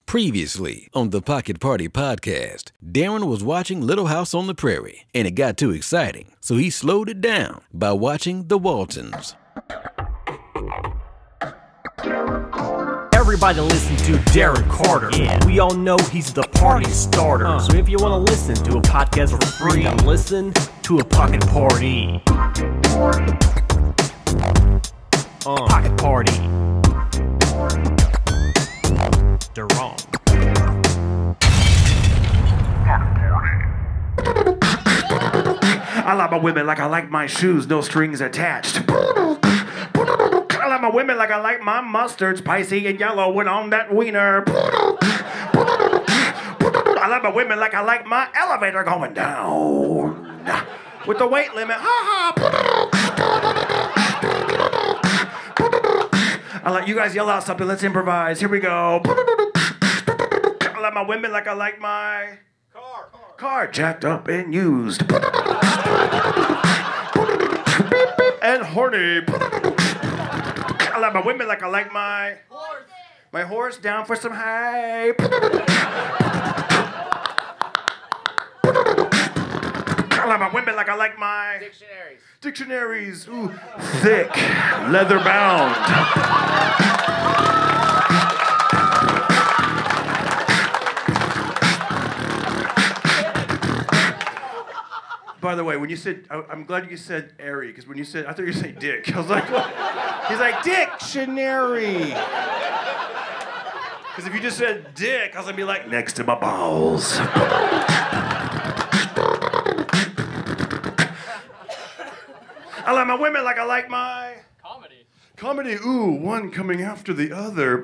Previously on the Pocket Party podcast, Darren was watching Little House on the Prairie, and it got too exciting, so he slowed it down by watching The Waltons. Everybody listen to Darren Carter. Yeah. We all know he's the party starter. So if you want to listen to a podcast for free, listen to a Pocket Party. Pocket Party. They're wrong. I like my women like I like my shoes, no strings attached. I like my women like I like my mustard, spicy and yellow when on that wiener. I like my women like I like my elevator going down with the weight limit. Ha ha. I like you guys yell out something. Let's improvise. Here we go. I like my women like I like my car jacked up and used. And horny. I like my women like I like my horse down for some hay. I like my women like I like my dictionaries. Ooh, thick, leather bound. By the way, when you said, I'm glad you said airy, because when you said, I thought you were saying dick. I was like, what? He's like, dictionary. Because if you just said dick, I was going to be like, next to my balls. I like my women like I like my... Comedy, ooh, one coming after the other.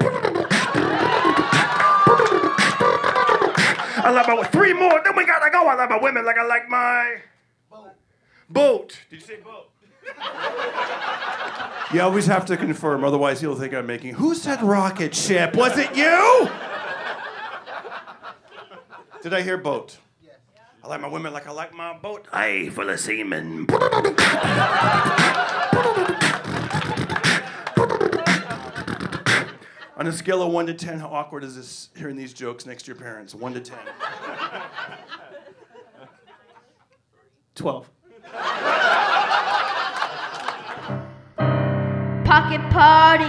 I like my... Three more, then we gotta go. I like my women like I like my... Boat. Did you say boat? You always have to confirm, otherwise he'll think I'm making... Who said rocket ship? Was it you? Did I hear boat? Yes. I like my women like I like my boat. Aye, full of semen. On a scale of 1 to 10, how awkward is this hearing these jokes next to your parents? 1 to 10. 12. Pocket Party.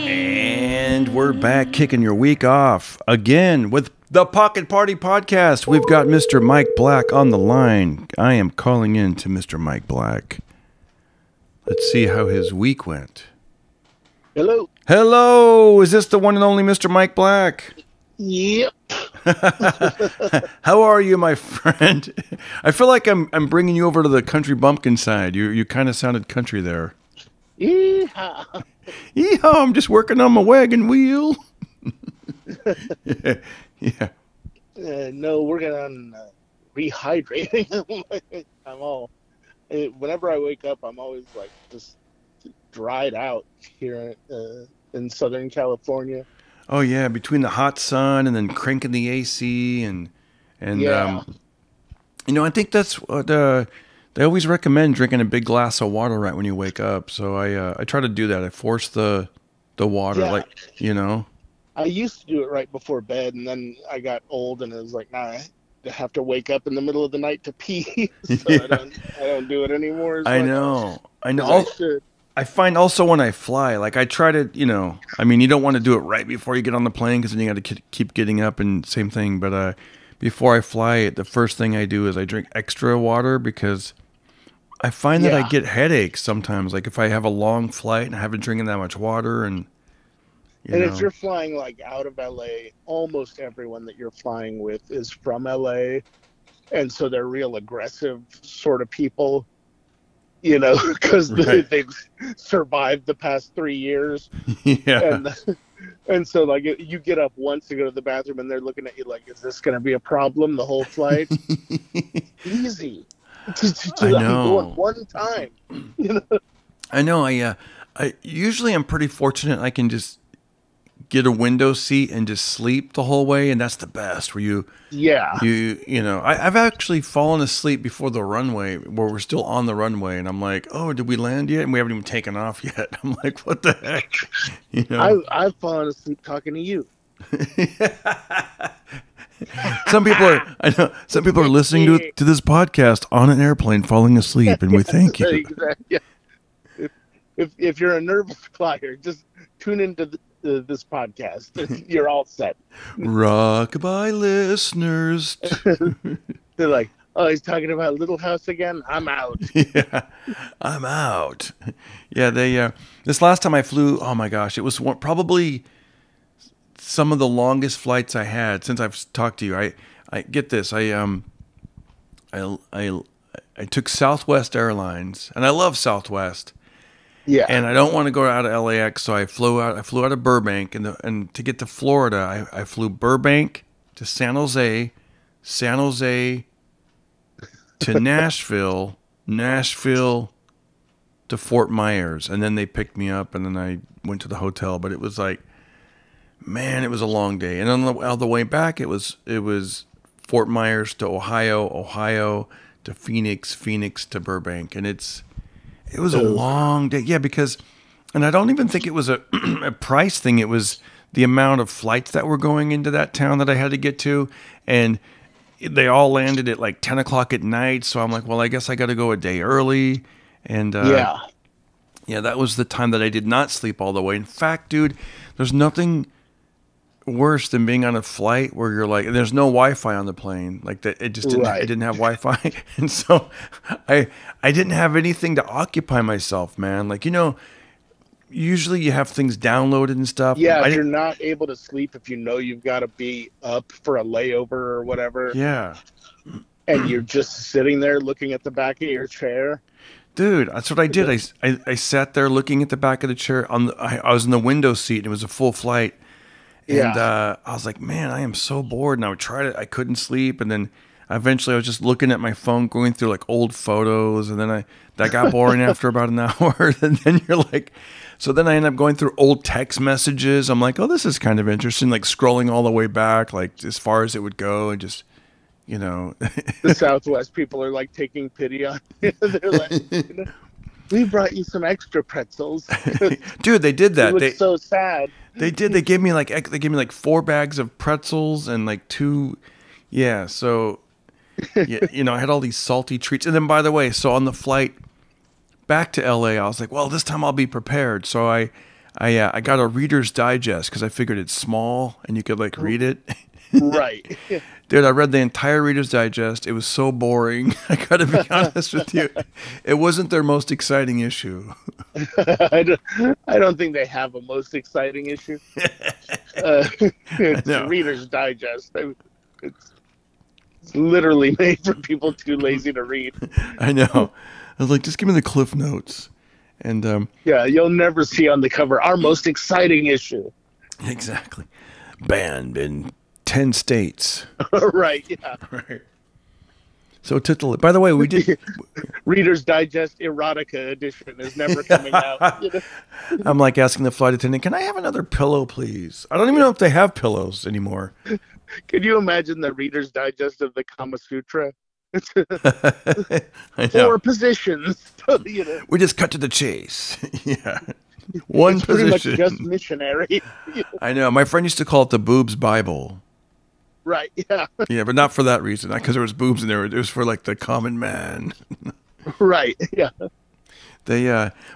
And we're back kicking your week off again with the Pocket Party podcast. We've got Mr. Mike Black on the line. I am calling in to Mr. Mike Black. Let's see how his week went. Hello. Hello. Is this the one and only Mr. Mike Black? Yep. How are you, my friend? I feel like I'm bringing you over to the country bumpkin side. You kind of sounded country there. Yeehaw. Yeehaw, I'm just working on my wagon wheel. Yeah. No, working on rehydrating. Whenever I wake up, I'm always like just dried out here in Southern California. Oh yeah, between the hot sun and then cranking the AC and yeah. I think that's what they always recommend, drinking a big glass of water right when you wake up. So I try to do that. I force the water, yeah. I used to do it right before bed, and then I got old, and it was like, nah, I have to wake up in the middle of the night to pee. So yeah. I don't do it anymore. I know. I find also when I fly, like I try to, you don't want to do it right before you get on the plane because then you got to keep getting up and same thing. But before I fly, the first thing I do is I drink extra water because I find that I get headaches sometimes. Like if I have a long flight and I haven't drinking that much water if you're flying like out of LA, almost everyone that you're flying with is from LA. And so they're real aggressive sort of people. Because they've survived the past 3 years. Yeah. And so, like, you get up once to go to the bathroom, and they're looking at you like, is this going to be a problem the whole flight? Easy. I know. One time. I know. I usually I'm pretty fortunate. I can just get a window seat and just sleep the whole way, and that's the best. Where I've actually fallen asleep before the runway, where we're still on the runway, and I'm like, oh, did we land yet? And we haven't even taken off yet. I'm like, what the heck? I've fallen asleep talking to you. Some people are listening to this podcast on an airplane, falling asleep, and we thank you. Exactly. Yeah. If you're a nervous flyer, just tune into this podcast. You're all set. Rockabye listeners. They're like, oh, he's talking about Little House again? I'm out. Yeah, I'm out. Yeah, this last time I flew, oh my gosh, it was probably some of the longest flights I had since I've talked to you. I get this. I took Southwest Airlines, and I love Southwest. Yeah. And I don't want to go out of LAX, so I flew out of Burbank, and to get to Florida, I flew Burbank to San Jose to Nashville to Fort Myers, and then they picked me up, and then I went to the hotel. But it was like, man, it was a long day. And on the way back, it was Fort Myers to Ohio to Phoenix to Burbank, and it was a long day. Yeah, because, and I don't even think it was a price thing. It was the amount of flights that were going into that town that I had to get to, and they all landed at like 10 o'clock at night. So I'm like, well, I guess I got to go a day early. And yeah, that was the time that I did not sleep all the way. In fact, dude, there's nothing worse than being on a flight where you're like, there's no Wi-Fi on the plane. Like that, it just didn't. Right. It didn't have Wi-Fi, and so I didn't have anything to occupy myself, man. Like, usually you have things downloaded and stuff. Yeah, you're not able to sleep if you know you've got to be up for a layover or whatever. Yeah. And you're just sitting there looking at the back of your chair. Dude, that's what I did. I sat there looking at the back of the chair. I was in the window seat, and it was a full flight. And I was like, man, I am so bored. And I would try to, I couldn't sleep. And then eventually I was just looking at my phone, going through like old photos. And then that got boring after about an hour. And then you're like, so then I end up going through old text messages. I'm like, oh, this is kind of interesting. Like scrolling all the way back, like as far as it would go, and just, The Southwest people are like taking pity on you. They're like, we brought you some extra pretzels. Dude, they did that. You look so sad. They did. They gave me like 4 bags of pretzels and like 2. Yeah. So, yeah, I had all these salty treats. And then, by the way, so on the flight back to LA, I was like, well, this time I'll be prepared. So I got a Reader's Digest because I figured it's small and you could like read it. Right. Dude, I read the entire Reader's Digest. It was so boring. I got to be honest with you. It wasn't their most exciting issue. I don't think they have a most exciting issue. It's a Reader's Digest. It's literally made for people too lazy to read. I know. I was like, just give me the Cliff Notes. And yeah, you'll never see on the cover our most exciting issue. Exactly. Banned in 10 states. Right, yeah. Right. So by the way, we did Reader's Digest Erotica Edition is never coming out. I'm like asking the flight attendant, can I have another pillow, please? I don't even know if they have pillows anymore. Could you imagine the Reader's Digest of the Kama Sutra? I know. 4 positions. We just cut to the chase. Yeah. One it's position. Pretty much just missionary. I know. My friend used to call it the Boobs Bible. Right, yeah. Yeah, but not for that reason. Not because there was boobs in there. It was for like the common man. Right, yeah.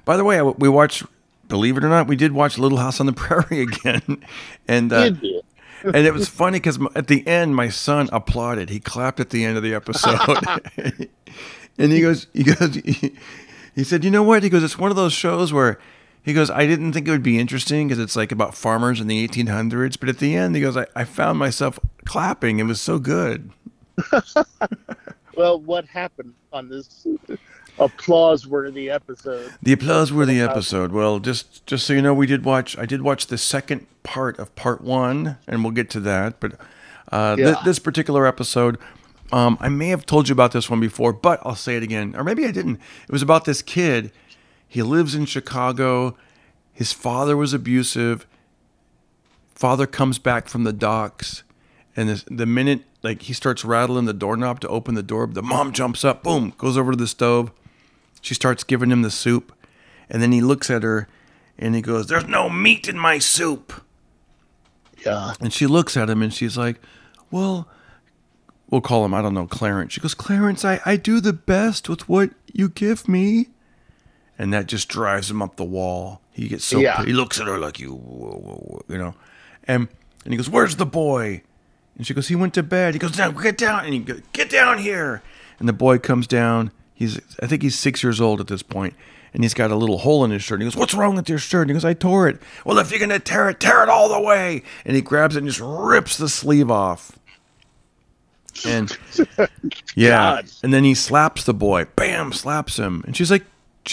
By the way, we watched, believe it or not, we did watch Little House on the Prairie again. And and it was funny because at the end, my son applauded. He clapped at the end of the episode. And he said, you know what? He goes, it's one of those shows where, he goes, I didn't think it would be interesting because it's like about farmers in the 1800s. But at the end, he goes, I found myself clapping. It was so good. Well, what happened on this applause-worthy episode? The applause-worthy episode. Well, just so you know, I did watch the second part of part 1, and we'll get to that. But this particular episode, I may have told you about this one before, but I'll say it again. Or maybe I didn't. It was about this kid. He lives in Chicago. His father was abusive. Father comes back from the docks, and the minute like he starts rattling the doorknob to open the door, the mom jumps up, boom, goes over to the stove. She starts giving him the soup, and then he looks at her, and he goes, "There's no meat in my soup." Yeah. And she looks at him and she's like, well, we'll call him, I don't know, Clarence. She goes, Clarence, I do the best with what you give me. And that just drives him up the wall. He gets so, he looks at her like, you know. And he goes, where's the boy? And she goes, he went to bed. He goes, down, get down. And he goes, get down here. And the boy comes down. I think he's 6 years old at this point. And he's got a little hole in his shirt. And he goes, what's wrong with your shirt? And he goes, I tore it. Well, if you're going to tear it all the way. And he grabs it and just rips the sleeve off. And yeah. God. And then he slaps the boy. Bam, slaps him. And she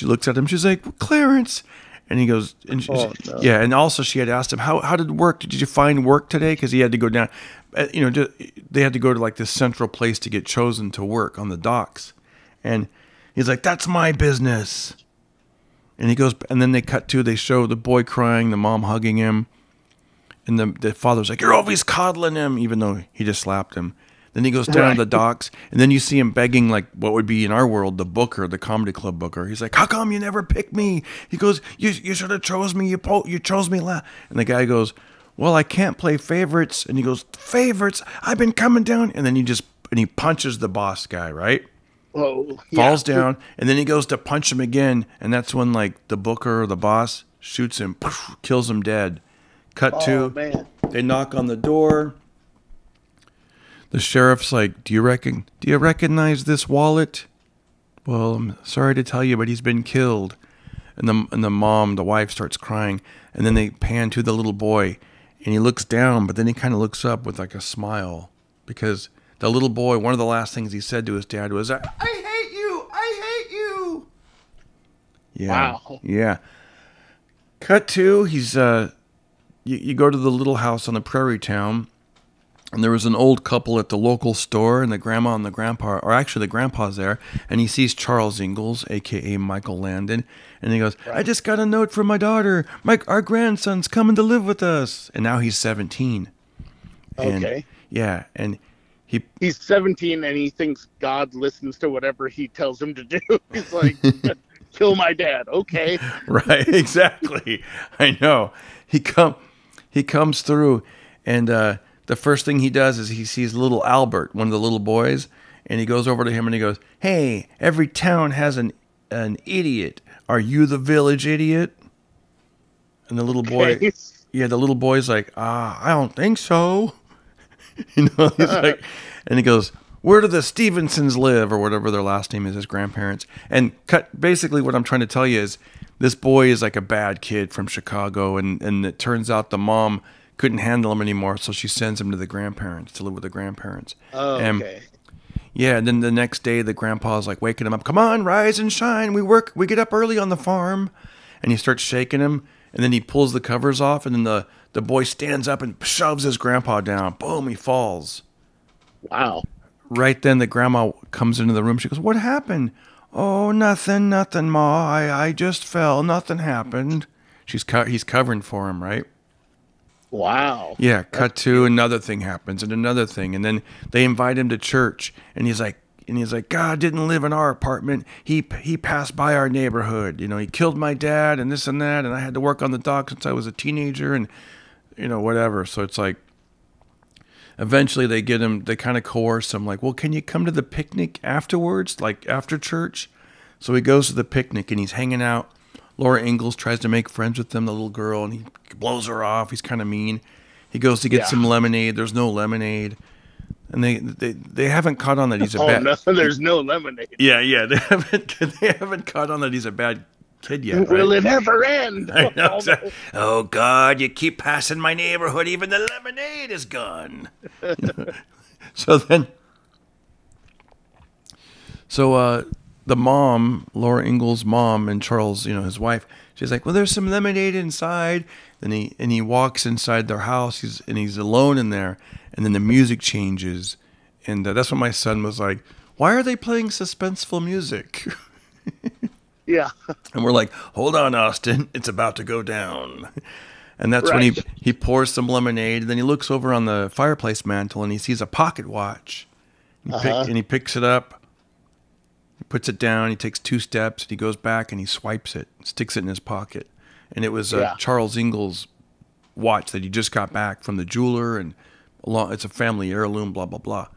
looks at him. She's like, Clarence. And he goes, and no. Yeah. And also she had asked him, how did it work? Did you find work today? Because he had to go down, you know, they had to go to like this central place to get chosen to work on the docks. And he's like, that's my business. And he goes, and then they show the boy crying, the mom hugging him. And the father's like, you're always coddling him, even though he just slapped him. Then he goes down to the docks, and then you see him begging, like what would be in our world, the booker, the comedy club booker. He's like, how come you never picked me? He goes, you should have chose me. You chose me last. And the guy goes, well, I can't play favorites. And he goes, favorites? I've been coming down. And then he punches the boss guy, right? Oh, falls down, and then he goes to punch him again, and that's when like the booker or the boss shoots him, kills him dead. Cut to, man. They knock on the door. The sheriff's like, do you recognize this wallet? Well, I'm sorry to tell you, but he's been killed. And the wife starts crying, and then they pan to the little boy, and he looks down, but then he kind of looks up with like a smile, because the little boy, one of the last things he said to his dad was, I hate you! I hate you! Yeah. Wow. Yeah. Cut to, he's, you go to the little house on the prairie town, and there was an old couple at the local store, and the grandma and the grandpa, or actually the grandpa's there, and he sees Charles Ingalls, a.k.a. Michael Landon, and he goes, I just got a note from my daughter. Our grandson's coming to live with us. And now he's 17. And, okay. Yeah, and he's 17 and he thinks God listens to whatever he tells him to do. He's like, kill my dad. Okay. Right. Exactly. I know. He comes through, and the first thing he does is he sees little Albert, one of the little boys, and he goes over to him and he goes, hey, every town has an idiot. Are you the village idiot? And the little boy, the little boy's like, I don't think so. You know, he's like, and he goes, where do the Stevensons live, or whatever their last name is, his grandparents. And basically what I'm trying to tell you is this boy is like a bad kid from Chicago, and it turns out the mom couldn't handle him anymore, so she sends him to the grandparents to live with the grandparents. Oh, okay. Yeah, and then the next day the grandpa's like waking him up, come on, rise and shine, we get up early on the farm. And he starts shaking him, and then he pulls the covers off, and then the boy stands up and shoves his grandpa down. Boom, he falls. Wow. Right then, the grandma comes into the room. She goes, what happened? Oh, nothing, Ma. I just fell. Nothing happened. He's covering for him, right? Wow. Yeah, cut to another thing happens, and another thing. And then they invite him to church, and he's like, God didn't live in our apartment. He passed by our neighborhood. You know, he killed my dad and this and that, and I had to work on the dock since I was a teenager, and you know, whatever. So it's like, eventually they kind of coerce him, like, well, can you come to the picnic afterwards, like after church? So he goes to the picnic, and he's hanging out. Laura Ingalls tries to make friends with them, the little girl, and he blows her off. He's kind of mean. He goes to get some lemonade. There's no lemonade. And they haven't caught on that he's a bad... Oh, no, there's no lemonade. Yeah, they haven't caught on that he's a bad kid yet, right? Will it ever end? I know, exactly. Oh, God, you keep passing my neighborhood. Even the lemonade is gone. So the mom, Laura Ingalls' mom, and Charles, you know, his wife, she's like, well, there's some lemonade inside. And he walks inside their house. He's alone in there. And then the music changes. And that's when my son was like, why are they playing suspenseful music? Yeah. And we're like, hold on, Austin. It's about to go down. And that's when he pours some lemonade. And then he looks over on the fireplace mantle, and he sees a pocket watch. And he picks it up. He puts it down. He takes 2 steps. And he goes back, and he swipes it. Sticks it in his pocket. And it was Charles Ingalls' watch that he just got back from the jeweler, and it's a family heirloom, blah, blah, blah.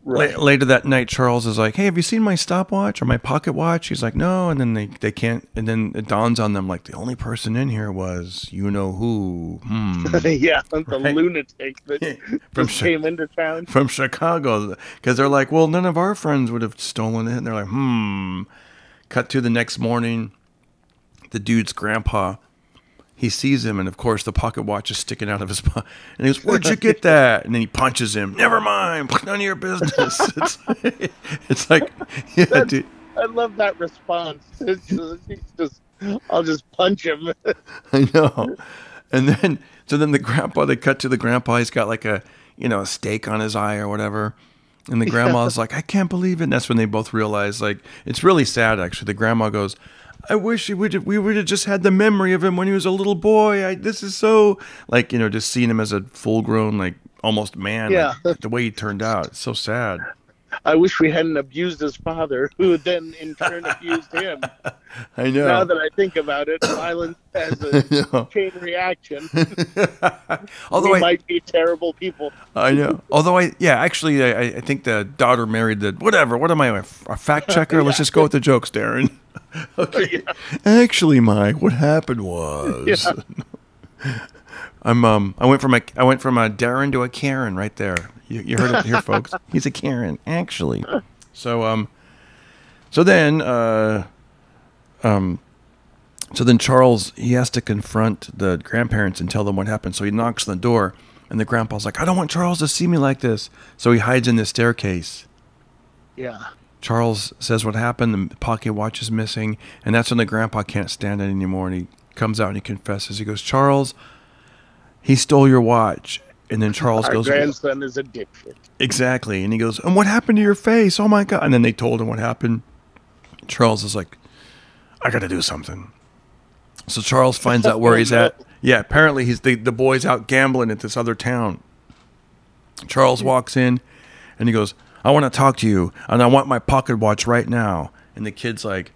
Right. Later that night, Charles is like, hey, have you seen my stopwatch or my pocket watch? He's like, no. And then they can't. And then it dawns on them, like, the only person in here was you-know-who. Yeah, the lunatic that just came into town. From Chicago. Because they're like, well, none of our friends would have stolen it. And they're like, Cut to the next morning. The dude's grandpa, he sees him, and of course the pocket watch is sticking out of his pocket. And he goes, where'd you get that? And then he punches him. Never mind. None of your business. It's like, yeah, dude. I love that response. It's just, I'll just punch him. I know. And then, they cut to the grandpa. He's got like a stake on his eye or whatever. And the grandma's like, I can't believe it. And that's when they both realize, like, it's really sad, actually. The grandma goes, I wish we would have just had the memory of him when he was a little boy. This is so, like, just seeing him as a full-grown, like, almost man. Yeah. Like, the way he turned out. It's so sad. I wish we hadn't abused his father, who then in turn abused him. I know. Now that I think about it, violence has a chain reaction. Although we might be terrible people. I know. Although I think the daughter married the whatever. What am I, a fact checker? Let's just go with the jokes, Darren. Okay. Yeah. Actually, Mike, what happened was, I went from a Darren to a Karen right there. You heard it here, folks. He's a Karen, actually. So then Charles, he has to confront the grandparents and tell them what happened. So he knocks on the door, and the grandpa's like, I don't want Charles to see me like this. So he hides in the staircase. Yeah. Charles says what happened. The pocket watch is missing, and that's when the grandpa can't stand it anymore, and he comes out and he confesses. He goes, Charles, he stole your watch. And then Charles goes, our grandson is addicted. Exactly. And he goes, and what happened to your face? Oh, my God. And then they told him what happened. Charles is like, I got to do something. So Charles finds out where he's at. Yeah, apparently the boy's out gambling at this other town. Charles walks in, and he goes, I want to talk to you, and I want my pocket watch right now. And the kid's like,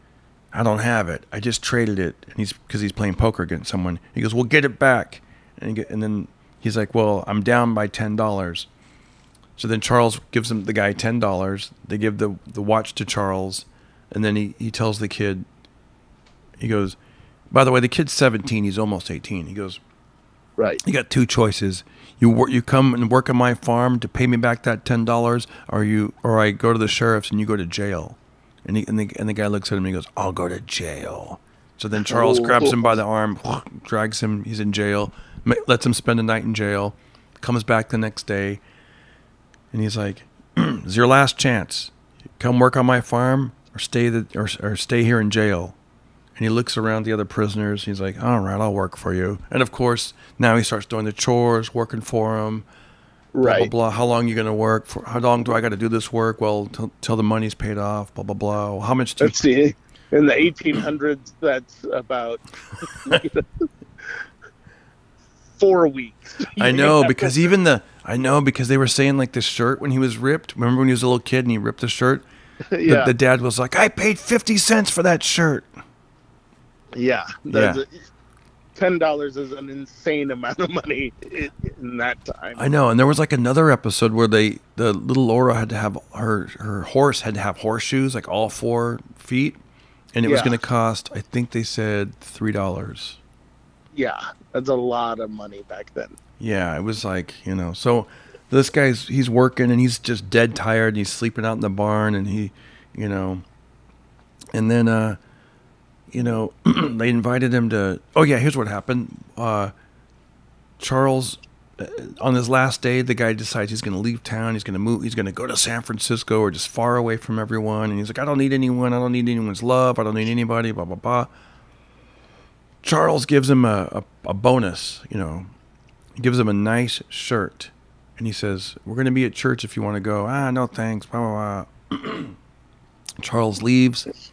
I don't have it. I just traded it. And because he's playing poker against someone. He goes, well, get it back. And then he's like, well, I'm down by $10. So then Charles gives the guy $10. They give the watch to Charles. And then he tells the kid, he goes, by the way, the kid's 17. He's almost 18. He goes, right. You got two choices. You come and work on my farm to pay me back that $10, or I go to the sheriff's and you go to jail. And the guy looks at him and he goes, I'll go to jail. So then Charles grabs him by the arm, drags him. He's in jail. Lets him spend a night in jail, comes back the next day, and he's like, "It's your last chance. Come work on my farm, or stay here in jail." And he looks around the other prisoners. He's like, "All right, I'll work for you." And of course, now he starts doing the chores, working for him. Blah, blah, blah. How long are you going to work for? How long do I got to do this work? Well, till the money's paid off. Blah blah blah. Well, how much? Let's see. In the 1800s, that's about 4 weeks. I know, because because they were saying, like, the shirt when he was ripped. Remember when he was a little kid and he ripped the shirt? Yeah. The dad was like, I paid 50 cents for that shirt. Yeah. $10 is an insane amount of money in that time. I know. And there was like another episode where the little Laura had to have her horse had to have horseshoes, like all 4 feet. And it was going to cost, I think they said $3. Yeah, that's a lot of money back then. Yeah, it was like, so this he's working and he's just dead tired and he's sleeping out in the barn and and then, they invited him to, here's what happened. Charles, on his last day, the guy decides he's going to leave town. He's going to move. He's going to go to San Francisco or just far away from everyone. And he's like, I don't need anyone. I don't need anyone's love. I don't need anybody, blah, blah, blah. Charles gives him a bonus, He gives him a nice shirt. And he says, we're going to be at church if you want to go. No, thanks, blah, blah, blah. Charles leaves.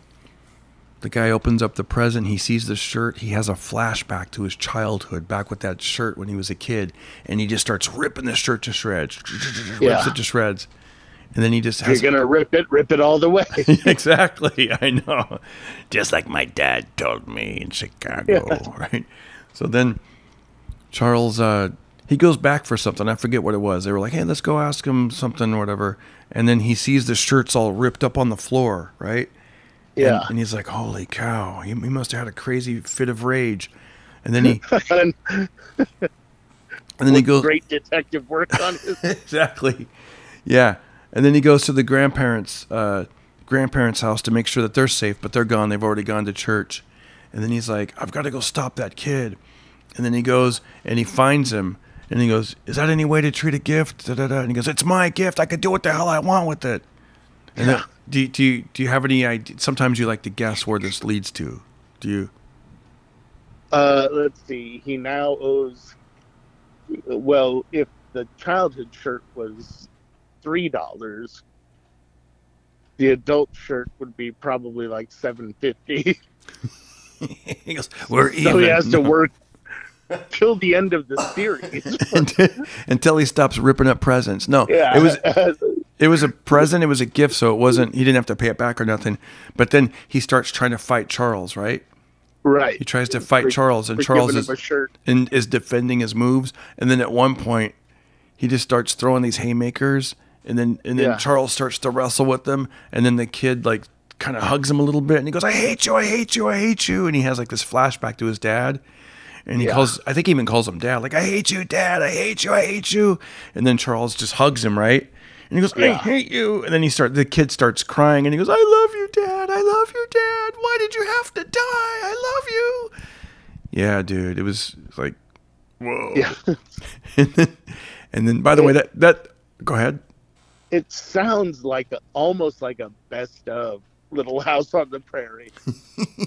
The guy opens up the present. He sees the shirt. He has a flashback to his childhood, back with that shirt when he was a kid. And he just starts ripping the shirt to shreds. Rips it to shreds. And then he just has... You're going to rip it all the way. Exactly. I know. Just like my dad told me in Chicago, right? So then Charles, he goes back for something. I forget what it was. They were like, hey, let's go ask him something or whatever. And then he sees the shirts all ripped up on the floor, right? Yeah. And he's like, holy cow, he must have had a crazy fit of rage. And then he... and then he goes... Great detective work on his... Exactly. Yeah. And then he goes to the grandparents' house to make sure that they're safe, but they're gone. They've already gone to church. And then he's like, I've got to go stop that kid. And then he goes and he finds him. And he goes, is that any way to treat a gift? Da, da, da. And he goes, it's my gift. I could do what the hell I want with it. And Yeah. then, do you have any idea? Sometimes you like to guess where this leads to. Do you? Let's see. He now owes... Well, if the childhood shirt was $3, the adult shirt would be probably like $7.50. He goes, we're even. So he has to work till the end of the series until he stops ripping up presents. No, yeah. it was a present. It was a gift, so it wasn't. He didn't have to pay it back or nothing. But then he starts trying to fight Charles, right? Right. He tries to fight Charles, and Charles is defending his moves. And then at one point, he just starts throwing these haymakers, and then Charles starts to wrestle with them, and then the kid like kind of hugs him a little bit, and he goes, I hate you, I hate you, I hate you. And he has like this flashback to his dad. And he calls, I think he even calls him dad, like, I hate you, dad, I hate you, I hate you. And then Charles just hugs him, right? And he goes, I hate you. And then the kid starts crying, and he goes, I love you, dad, I love you, dad. Why did you have to die? I love you. Yeah, dude, it was like, whoa. Yeah. and then by the way, that, go ahead. It sounds like almost like a best of Little House on the Prairie.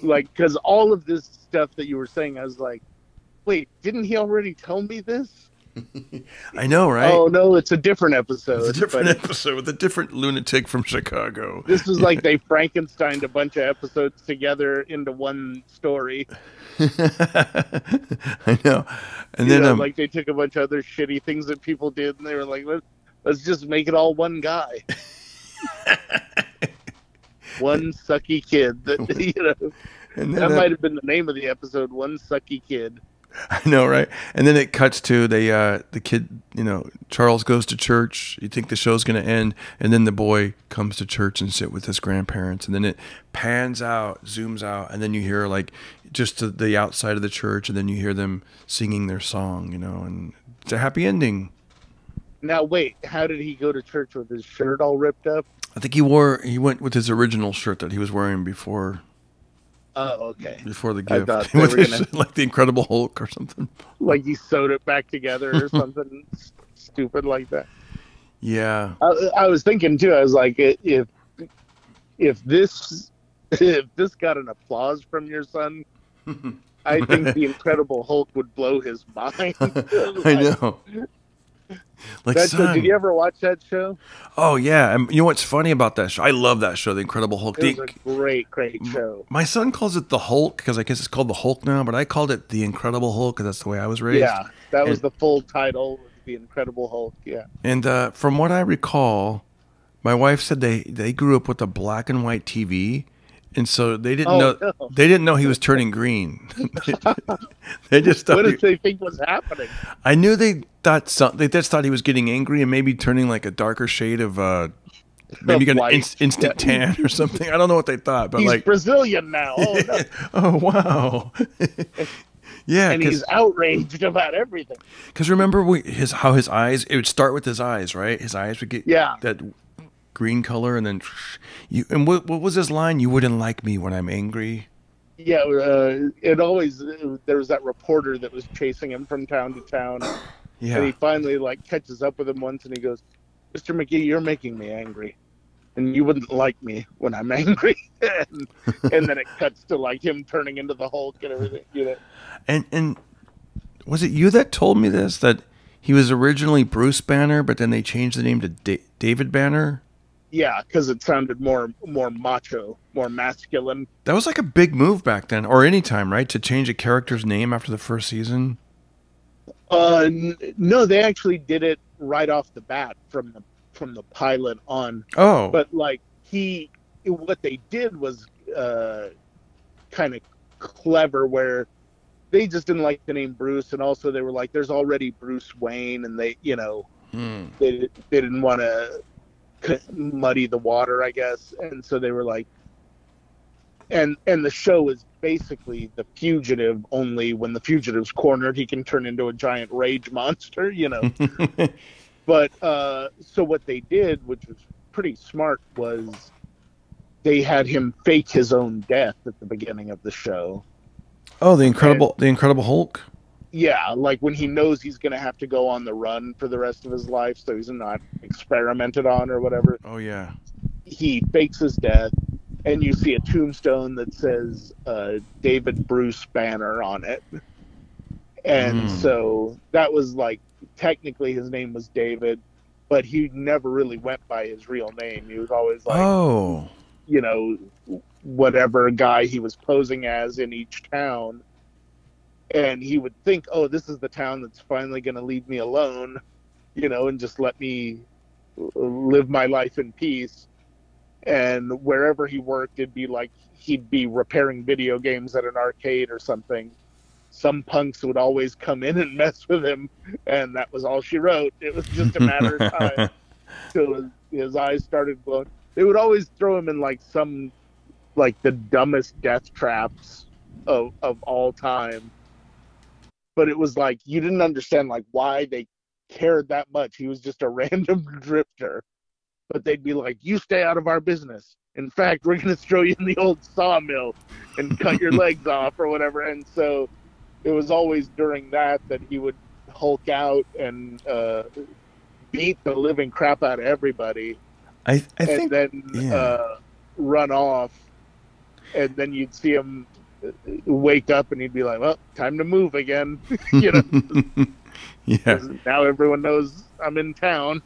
Like, because all of this stuff that you were saying, I was like, wait, didn't he already tell me this? I know, right? Oh, no, it's a different episode. It's a different episode with a different lunatic from Chicago. This is like they Frankensteined a bunch of episodes together into one story. I know. And then like they took a bunch of other shitty things that people did, and they were like, let's just make it all one guy. One sucky kid. That that might have been the name of the episode, One Sucky Kid. I know, right? And then it cuts to the kid, Charles goes to church. You think the show's going to end, and then the boy comes to church and sit with his grandparents. And then it pans out, zooms out, and then you hear like just the outside of the church, and then you hear them singing their song, and it's a happy ending. Now, wait, how did he go to church with his shirt all ripped up? I think he went with his original shirt that he was wearing before. Oh, okay. Before the gift. I thought like the Incredible Hulk or something. Like he sewed it back together or something stupid like that. Yeah. I was thinking too, I was like, if this got an applause from your son, I think the Incredible Hulk would blow his mind. I know. Like, son, did you ever watch that show? Oh yeah, and you know what's funny about that show? I love that show, The Incredible Hulk. It was a great show. My son calls it the Hulk because I guess it's called the Hulk now, but I called it The Incredible Hulk because that's the way I was raised. Yeah, that was the full title, The Incredible Hulk. Yeah. And from what I recall, my wife said they grew up with a black and white TV. And so they didn't know he was turning green. They just thought. What did they think was happening? I knew they just thought he was getting angry and maybe turning like a darker shade of maybe an instant tan or something. I don't know what they thought, but he's like Brazilian now. Oh, no. Oh wow. Yeah, and he's outraged about everything. Because remember how his eyes? It would start with his eyes, right? His eyes would get that green color, and then what was his line? You wouldn't like me when I'm angry. Yeah, there was that reporter that was chasing him from town to town. Yeah, and he finally catches up with him once, and he goes, "Mr. McGee, you're making me angry, and you wouldn't like me when I'm angry." and then it cuts to him turning into the Hulk and everything, And was it you that told me this, that he was originally Bruce Banner, but then they changed the name to David Banner? Yeah, because it sounded more macho, more masculine. That was like a big move back then, or any time, right? To change a character's name after the first season? No, they actually did it right off the bat from the pilot on. Oh. But what they did was kind of clever, where they just didn't like the name Bruce, and also they were like, there's already Bruce Wayne, and they, they didn't want to muddy the water, I guess, and so they were like, and the show is basically The Fugitive, only when the fugitive's cornered, he can turn into a giant rage monster, But so what they did, which was pretty smart, was they had him fake his own death at the beginning of the show. Oh, the Incredible Hulk? Yeah, like when he knows he's going to have to go on the run for the rest of his life, so he's not experimented on or whatever. Oh, yeah. He fakes his death, and you see a tombstone that says David Bruce Banner on it. And so that was like, technically his name was David, but he never really went by his real name. He was always like, whatever guy he was posing as in each town. And he would think, oh, this is the town that's finally going to leave me alone, and just let me live my life in peace. And wherever he worked, it'd be like he'd be repairing video games at an arcade or something. Some punks would always come in and mess with him, and that was all she wrote. It was just a matter of time till his eyes started glowing. They would always throw him in like the dumbest death traps of all time. But it was like, you didn't understand like why they cared that much. He was just a random drifter. But they'd be like, you stay out of our business. In fact, we're going to throw you in the old sawmill and cut your legs off or whatever. And so it was always during that he would Hulk out and beat the living crap out of everybody. I think, and then run off. And then you'd see him wake up and he'd be like, well, time to move again. Yeah. Now everyone knows I'm in town.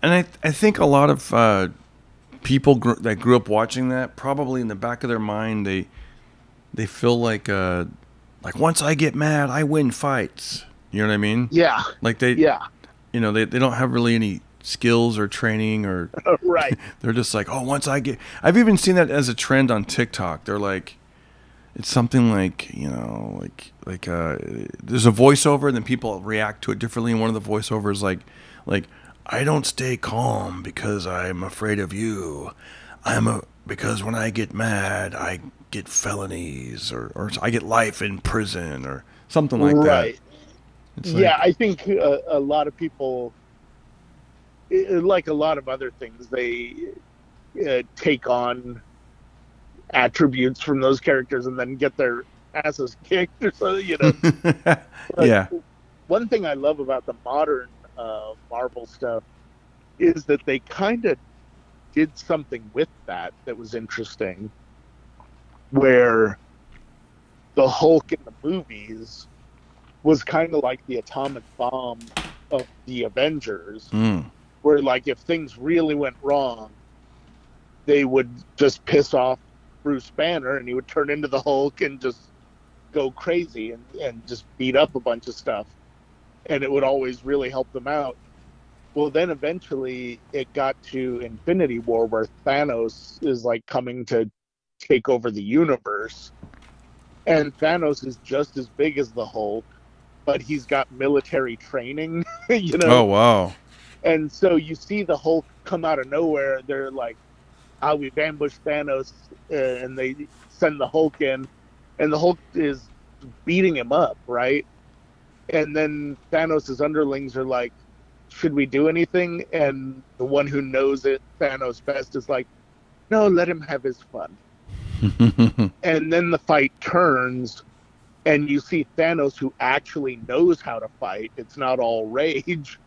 And I think a lot of people that grew up watching that, probably in the back of their mind, they feel like once I get mad, I win fights. You know what I mean? Yeah. Like they don't have really any skills or training or right. They're just like, oh, once I get. I've even seen that as a trend on TikTok. They're like, it's something like, there's a voiceover and then people react to it differently. And one of the voiceovers like I don't stay calm because I'm afraid of you. Because when I get mad, I get felonies or I get life in prison or something like that. Yeah, I think a lot of people, like a lot of other things, they take on attributes from those characters and then get their asses kicked or something, Yeah. One thing I love about the modern Marvel stuff is that they kind of did something with that was interesting, where the Hulk in the movies was kind of like the atomic bomb of the Avengers, where like if things really went wrong, they would just piss off Bruce Banner and he would turn into the Hulk and just go crazy and just beat up a bunch of stuff, and it would always really help them out. Well, then eventually it got to Infinity War, where Thanos is like coming to take over the universe, and Thanos is just as big as the Hulk, but he's got military training. Oh wow. And so you see the Hulk come out of nowhere. They're like, we've ambushed Thanos, and they send the Hulk in, and the Hulk is beating him up, right? And then Thanos' underlings are like, should we do anything? And the one who knows it, Thanos best, is like, no, let him have his fun. And then the fight turns, and you see Thanos, who actually knows how to fight. It's not all rage.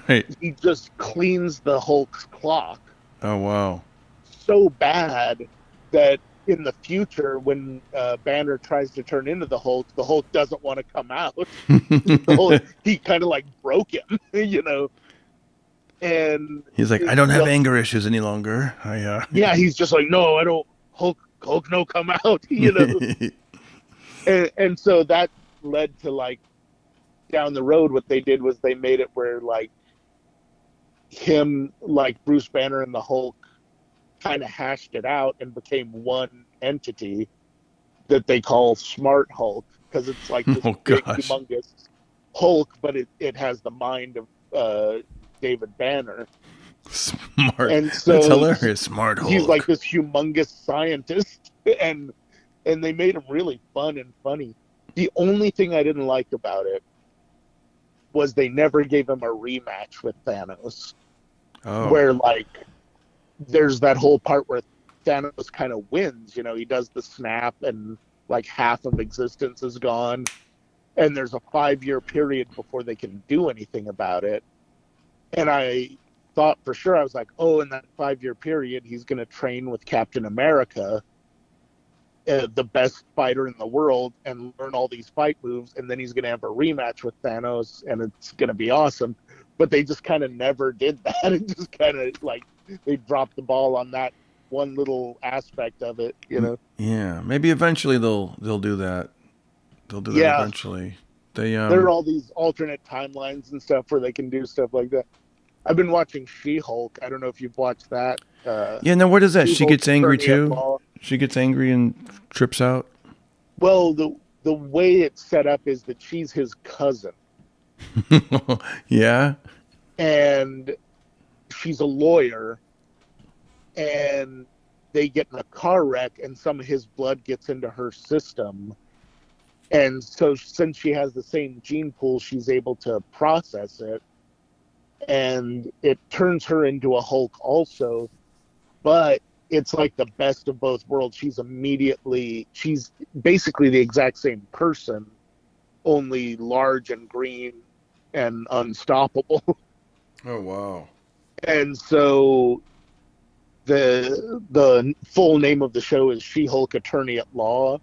Right. He just cleans the Hulk's clock. Oh, wow. So bad that in the future, when Banner tries to turn into the Hulk doesn't want to come out. He kind of like broke him, And he's like, I don't have anger issues any longer. Yeah, he's just like, no, I don't. Hulk, no, come out. And so that led to like down the road, what they did was they made it where like him, like Bruce Banner and the Hulk, kind of hashed it out and became one entity that they call Smart Hulk. because it's like this big, humongous Hulk, but it has the mind of David Banner. Smart. And so that's hilarious. Smart Hulk. He's like this humongous scientist, and they made him really fun and funny. The only thing I didn't like about it was they never gave him a rematch with Thanos. Oh. Where, like, there's that whole part where Thanos kind of wins. You know, he does the snap and, like, half of existence is gone. And there's a 5-year period before they can do anything about it. And I thought for sure, I was like, oh, in that 5-year period, he's going to train with Captain America, the best fighter in the world, and learn all these fight moves, and then he's going to have a rematch with Thanos, and it's going to be awesome. But they just kind of never did that. It just kind of, like, they dropped the ball on that one little aspect of it, you know? Yeah, maybe eventually they'll do that. They'll do that eventually. There are all these alternate timelines and stuff where they can do stuff like that. I've been watching She-Hulk. I don't know if you've watched that. Yeah, now what is that? She gets angry too? Ball. She gets angry and trips out? Well, the way it's set up is that she's his cousin. Yeah? And she's a lawyer, and they get in a car wreck, and some of his blood gets into her system. And so since she has the same gene pool, she's able to process it. And it turns her into a Hulk also. But it's like the best of both worlds. She's basically the exact same person, only large and green and unstoppable. Oh, wow. And so the full name of the show is She-Hulk Attorney at Law.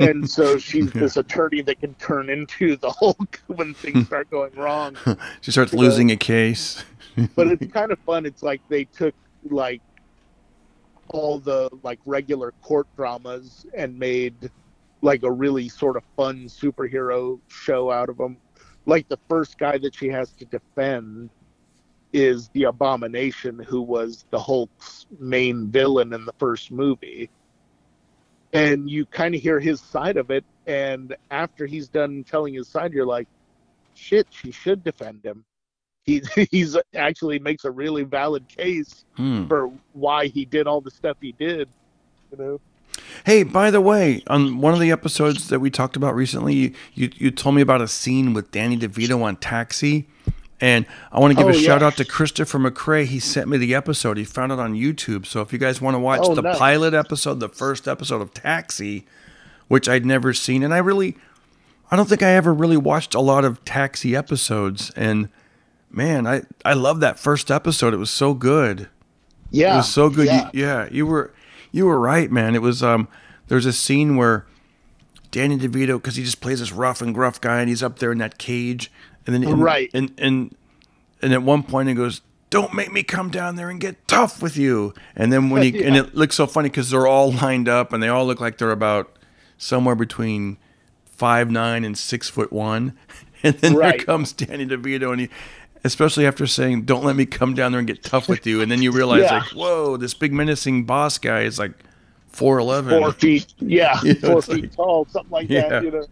And so she's this attorney that can turn into the Hulk when things start going wrong. She starts losing a case. But it's kind of fun. It's like they took, like, all the, like, regular court dramas and made, like, a really sort of fun superhero show out of them. Like, the first guy that she has to defend is the Abomination, who was the Hulk's main villain in the first movie. And you kind of hear his side of it, and after he's done telling his side, you're like, shit, she should defend him. He's actually makes a really valid case for why he did all the stuff he did, you know? Hey, by the way, on one of the episodes that we talked about recently, you told me about a scene with Danny DeVito on Taxi. And I want to give a shout out to Christopher McCrae. He sent me the episode. He found it on YouTube. So if you guys want to watch the pilot episode, the first episode of Taxi, which I'd never seen. And I don't think I ever really watched a lot of Taxi episodes. And man, I love that first episode. It was so good. Yeah. It was so good. Yeah. You were right, man. It was, there's a scene where Danny DeVito, because he just plays this rough and gruff guy, and he's up there in that cage. And then, and at one point he goes, "Don't make me come down there and get tough with you." And then when and it looks so funny because they're all lined up and they all look like they're about somewhere between 5'9" and 6'1". And then there comes Danny DeVito, and he, especially after saying, "Don't let me come down there and get tough with you," and then you realize like, whoa, this big menacing boss guy is like 4'11", 4 feet, you know, 4 feet like, tall, something like that, you know,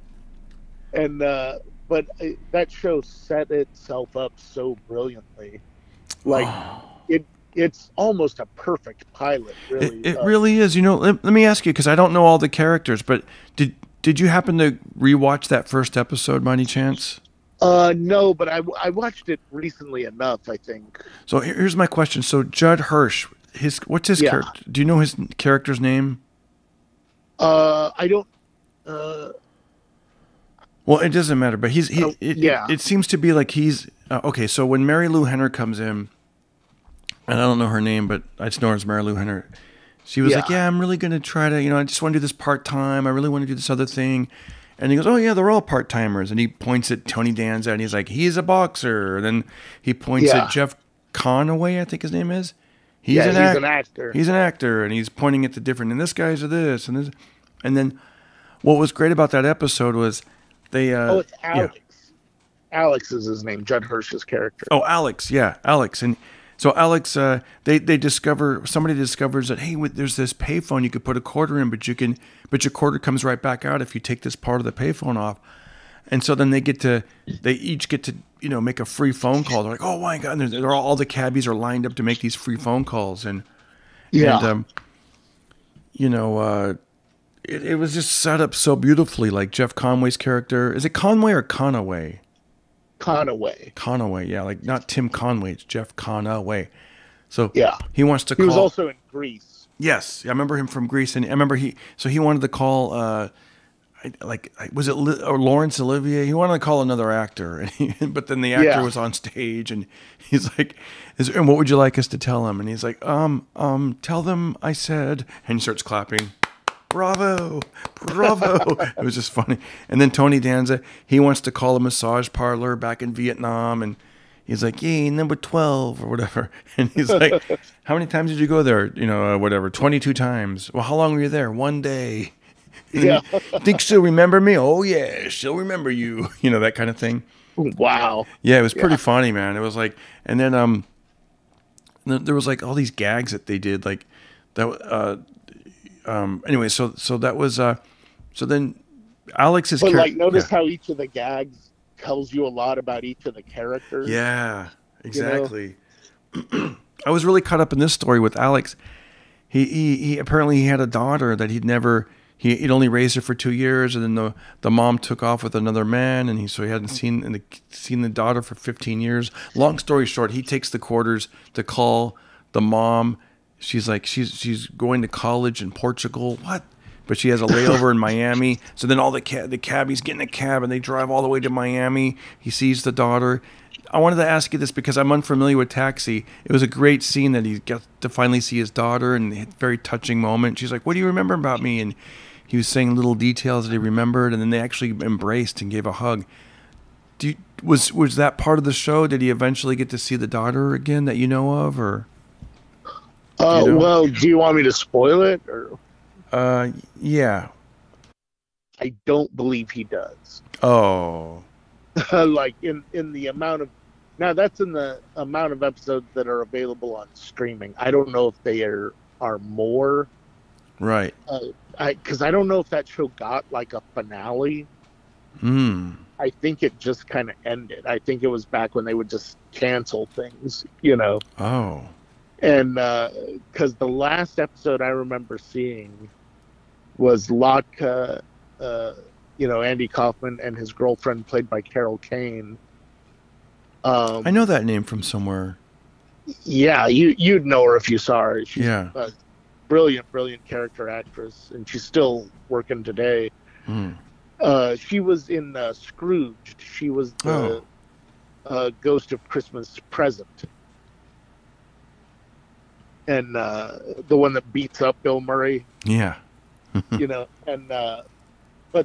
and. But that show set itself up so brilliantly. Like, it's almost a perfect pilot, really. It really is. You know, let me ask you, because I don't know all the characters, but did you happen to rewatch that first episode by any chance? No, but I watched it recently enough, I think. So here's my question. So Judd Hirsch, what's his character? Do you know his character's name? I don't... Well, it doesn't matter, but it seems to be like he's okay. So when Mary Lou Henner comes in, and I don't know her name, but I just know her as Mary Lou Henner. She was like, "Yeah, I'm really gonna try to, I just want to do this part time. I really want to do this other thing." And he goes, "Oh yeah, they're all part timers." And he points at Tony Danza, and he's like, "He's a boxer." And then he points at Jeff Conaway, I think his name is. He's an actor. He's an actor, and he's pointing at the different. And this guy's a this and this. And then, what was great about that episode was. It's Alex. Alex is his name, Judd Hirsch's character. Oh, Alex, yeah, Alex. And So Alex, somebody discovers that, hey, there's this payphone you could put a quarter in, but your quarter comes right back out if you take this part of the payphone off. And so then they each get to, make a free phone call. They're like, oh my God, and all the cabbies are lined up to make these free phone calls. And, it was just set up so beautifully. Like Jeff Conway's character, is it Conway or Conaway? Conaway, yeah, like not Tim Conway, it's Jeff Conaway. So yeah, he wants to call. He was also in Grease. Yes, I remember him from Grease, and I remember he wanted to call, was it Laurence Olivier? He wanted to call another actor, but then the actor was on stage, and he's like, and what would you like us to tell him? And he's like, tell them I said, and he starts clapping. Bravo, bravo. It was just funny. And then Tony Danza, he wants to call a massage parlor back in Vietnam. And he's like, yay, number 12 or whatever. And he's like, how many times did you go there? 22 times. Well, how long were you there? 1 day. Yeah. Think she'll remember me? Oh, yeah, she'll remember you. That kind of thing. Wow. Yeah, it was pretty funny, man. It was like, and then there was like all these gags that they did. Like that. Anyway, so that was so then Alex's but like notice how each of the gags tells you a lot about each of the characters. Yeah, exactly. I was really caught up in this story with Alex. He apparently had a daughter that he'd only raised her for 2 years, and then the mom took off with another man, and so he hadn't seen the daughter for 15 years. Long story short, he takes the quarters to call the mom. She's like, she's going to college in Portugal. What? But she has a layover in Miami. So then all the cabbies get in a cab and they drive all the way to Miami. He sees the daughter. I wanted to ask you this because I'm unfamiliar with Taxi. It was a great scene that he got to finally see his daughter, and a very touching moment. She's like, what do you remember about me? And he was saying little details that he remembered, and then they actually embraced and gave a hug. Was that part of the show? Did he eventually get to see the daughter again that you know of, or? Well, do you want me to spoil it, or? Yeah. I don't believe he does. Oh. Like in the amount of, now that's in the amount of episodes that are available on streaming. I don't know if they are more. Right. Because I don't know if that show got like a finale. I think it just kind of ended. I think it was back when they would just cancel things, Oh. And because the last episode I remember seeing was Latka, Andy Kaufman and his girlfriend, played by Carol Kane. I know that name from somewhere. Yeah, you'd know her if you saw her. She's a brilliant character actress, and she's still working today. She was in Scrooged. She was the Ghost of Christmas Present. And the one that beats up Bill Murray. Yeah. But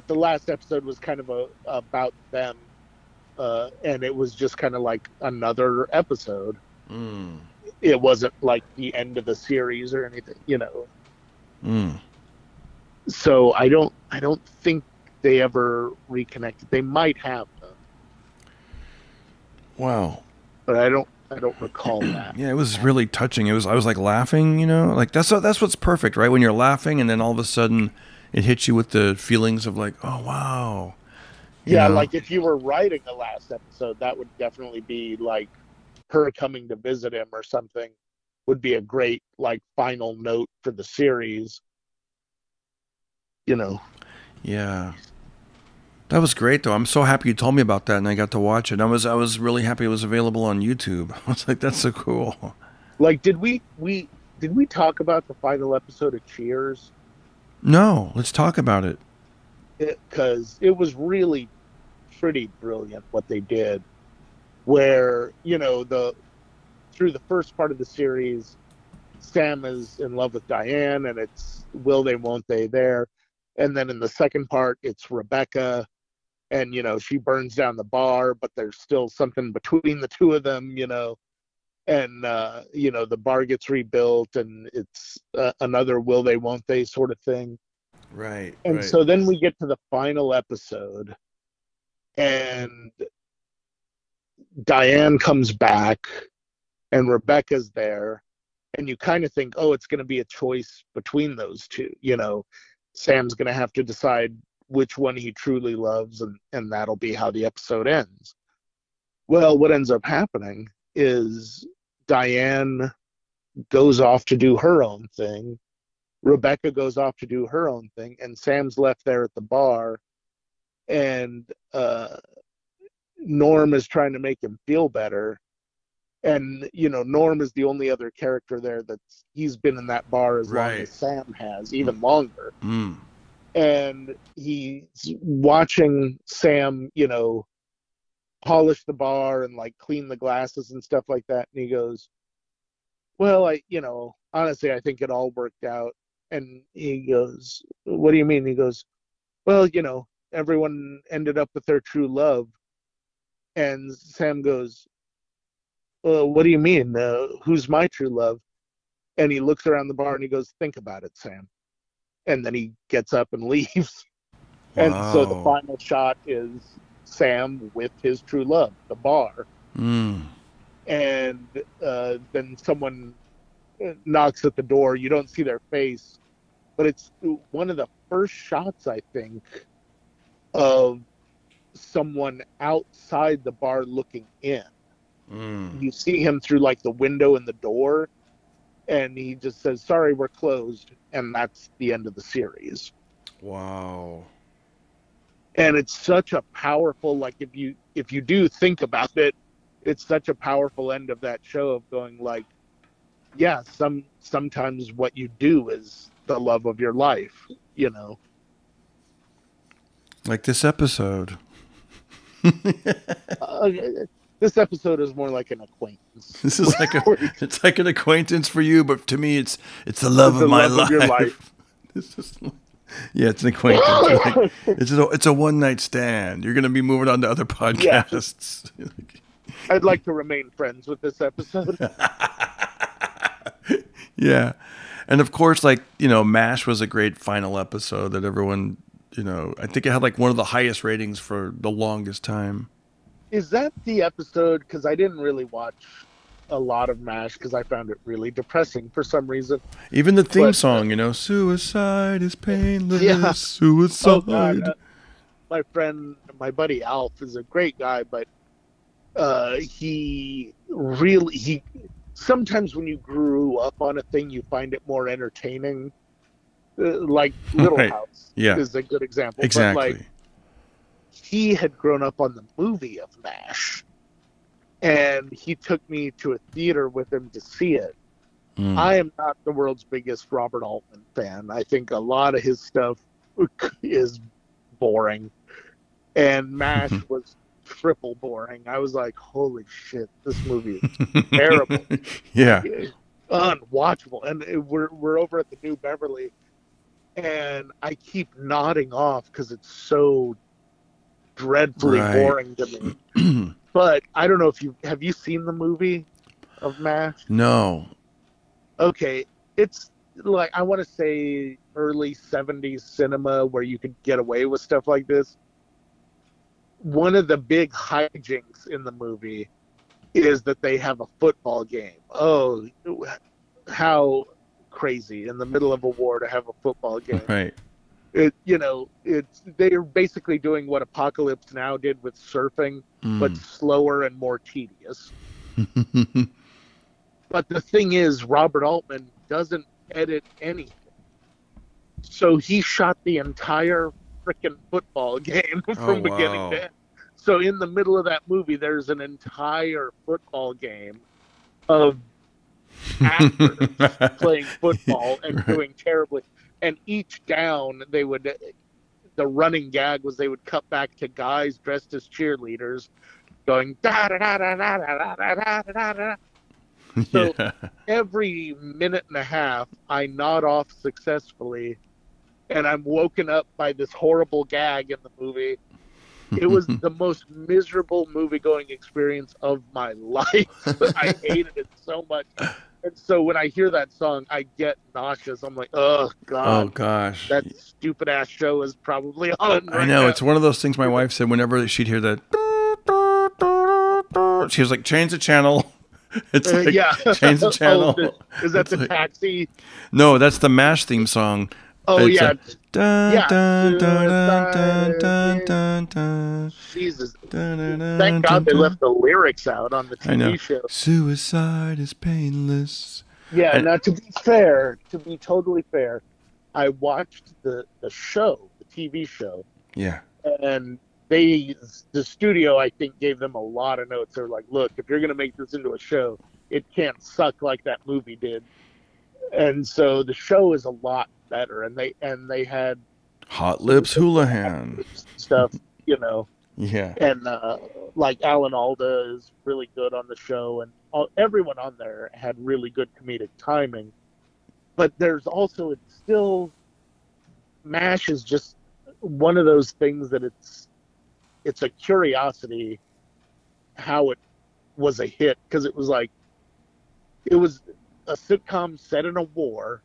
the last episode was kind of about them, and it was just kind of like another episode. It wasn't like the end of the series or anything, So I don't think they ever reconnected. They might have though. Wow. But I don't recall that. Yeah, it was really touching. I was like laughing, like that's what's perfect, right? When you're laughing and then all of a sudden it hits you with the feelings of like, oh wow. Like if you were writing the last episode, that would definitely be like her coming to visit him or something would be a great like final note for the series. Yeah. That was great, though. I'm so happy you told me about that, and I got to watch it. I was really happy it was available on YouTube. I was like, that's so cool. Like, did we talk about the final episode of Cheers? No, let's talk about it. Because it was really pretty brilliant what they did. Where through the first part of the series, Sam is in love with Diane, and it's will they, won't they there. And then in the second part, it's Rebecca. And, she burns down the bar, but there's still something between the two of them, and, the bar gets rebuilt and it's another will they, won't they sort of thing. Right. And so then we get to the final episode and Diane comes back and Rebecca's there, and you kind of think, oh, it's going to be a choice between those two. You know, Sam's going to have to decide which one he truly loves, and that'll be how the episode ends. Well, what ends up happening is Diane goes off to do her own thing. Rebecca goes off to do her own thing, and Sam's left there at the bar, and Norm is trying to make him feel better. And, you know, Norm is the only other character there he's been in that bar as long as Sam has, even longer. And he's watching Sam, you know, polish the bar and like clean the glasses and stuff like that. And he goes, well, honestly, I think it all worked out. And he goes, what do you mean? He goes, well, you know, everyone ended up with their true love. And Sam goes, well, what do you mean? Who's my true love? And he looks around the bar and he goes, think about it, Sam. And then he gets up and leaves. Wow. And so the final shot is Sam with his true love, the bar. And then someone knocks at the door. You don't see their face, but it's one of the first shots, I think, of someone outside the bar looking in. You see him through like the window in the door, and he just says, sorry, we're closed. And that's the end of the series. Wow. And it's such a powerful, like, if you do think about it, it's such a powerful end of that show of going like, yeah, sometimes what you do is the love of your life, you know. Like this episode. This episode is more like an acquaintance. This is like it's like an acquaintance for you, but to me, it's the love of my life. Of your life. Yeah, it's an acquaintance. It's a one night stand. You're going to be moving on to other podcasts. Yeah. I'd like to remain friends with this episode. Yeah, and of course, like, you know, MASH was a great final episode that everyone, you know, I think it had like one of the highest ratings for the longest time. Is that the episode? Because I didn't really watch a lot of MASH because I found it really depressing for some reason. Even the theme song, you know, suicide is painless. Yeah. Suicide. Oh, God. My buddy Alf is a great guy, but he sometimes when you grew up on a thing, you find it more entertaining. Like Little House is a good example. Exactly. But like, he had grown up on the movie of MASH, and he took me to a theater with him to see it. I am not the world's biggest Robert Altman fan. I think a lot of his stuff is boring, and MASH was triple boring. I was like, holy shit, this movie is terrible. Yeah. Unwatchable. And we're over at the New Beverly, and I keep nodding off because it's so dreadfully boring to me. But I don't know if have you seen the movie of MASH? No. Okay, it's like, I want to say early 70s cinema where you could get away with stuff like this. One of the big hijinks in the movie is that they have a football game. Oh, how crazy in the middle of a war to have a football game. Right. They're basically doing what Apocalypse Now did with surfing, but slower and more tedious. But the thing is, Robert Altman doesn't edit anything. So he shot the entire freaking football game from beginning to end. So in the middle of that movie, there's an entire football game of actors playing football and doing terribly. And each down, the running gag was they would cut back to guys dressed as cheerleaders going da da da da da da da da da da. So every minute and a half, I nod off successfully, and I'm woken up by this horrible gag in the movie. It was the most miserable movie-going experience of my life. I hated it so much. And so when I hear that song, I get nauseous. I'm like, oh, God. Oh, gosh. That stupid-ass show is probably on right I know. now. It's one of those things my wife said whenever she'd hear that. She was like, change the channel. It's like, yeah. change the channel. Is that It's the like, Taxi? no, that's the MASH theme song. Oh, It's yeah. dun, Yeah. dun, dun, dun, dun, dun, dun, Jesus. dun, dun, dun, Thank God they dun. left the lyrics out on the I know. TV show. Suicide is painless. Yeah, And- now to be fair, to be totally fair, I watched the show, the TV show, Yeah. and the studio, I think, gave them a lot of notes. They're like, look, if you're going to make this into a show, it can't suck like that movie did. And so the show is a lot better. And they had Hot Lips Houlihan. stuff, you know. Yeah. And like Alan Alda is really good on the show, and everyone on there had really good comedic timing. But there's also, it's still, MASH is just one of those things that it's a curiosity how it was a hit, because it was a sitcom set in a war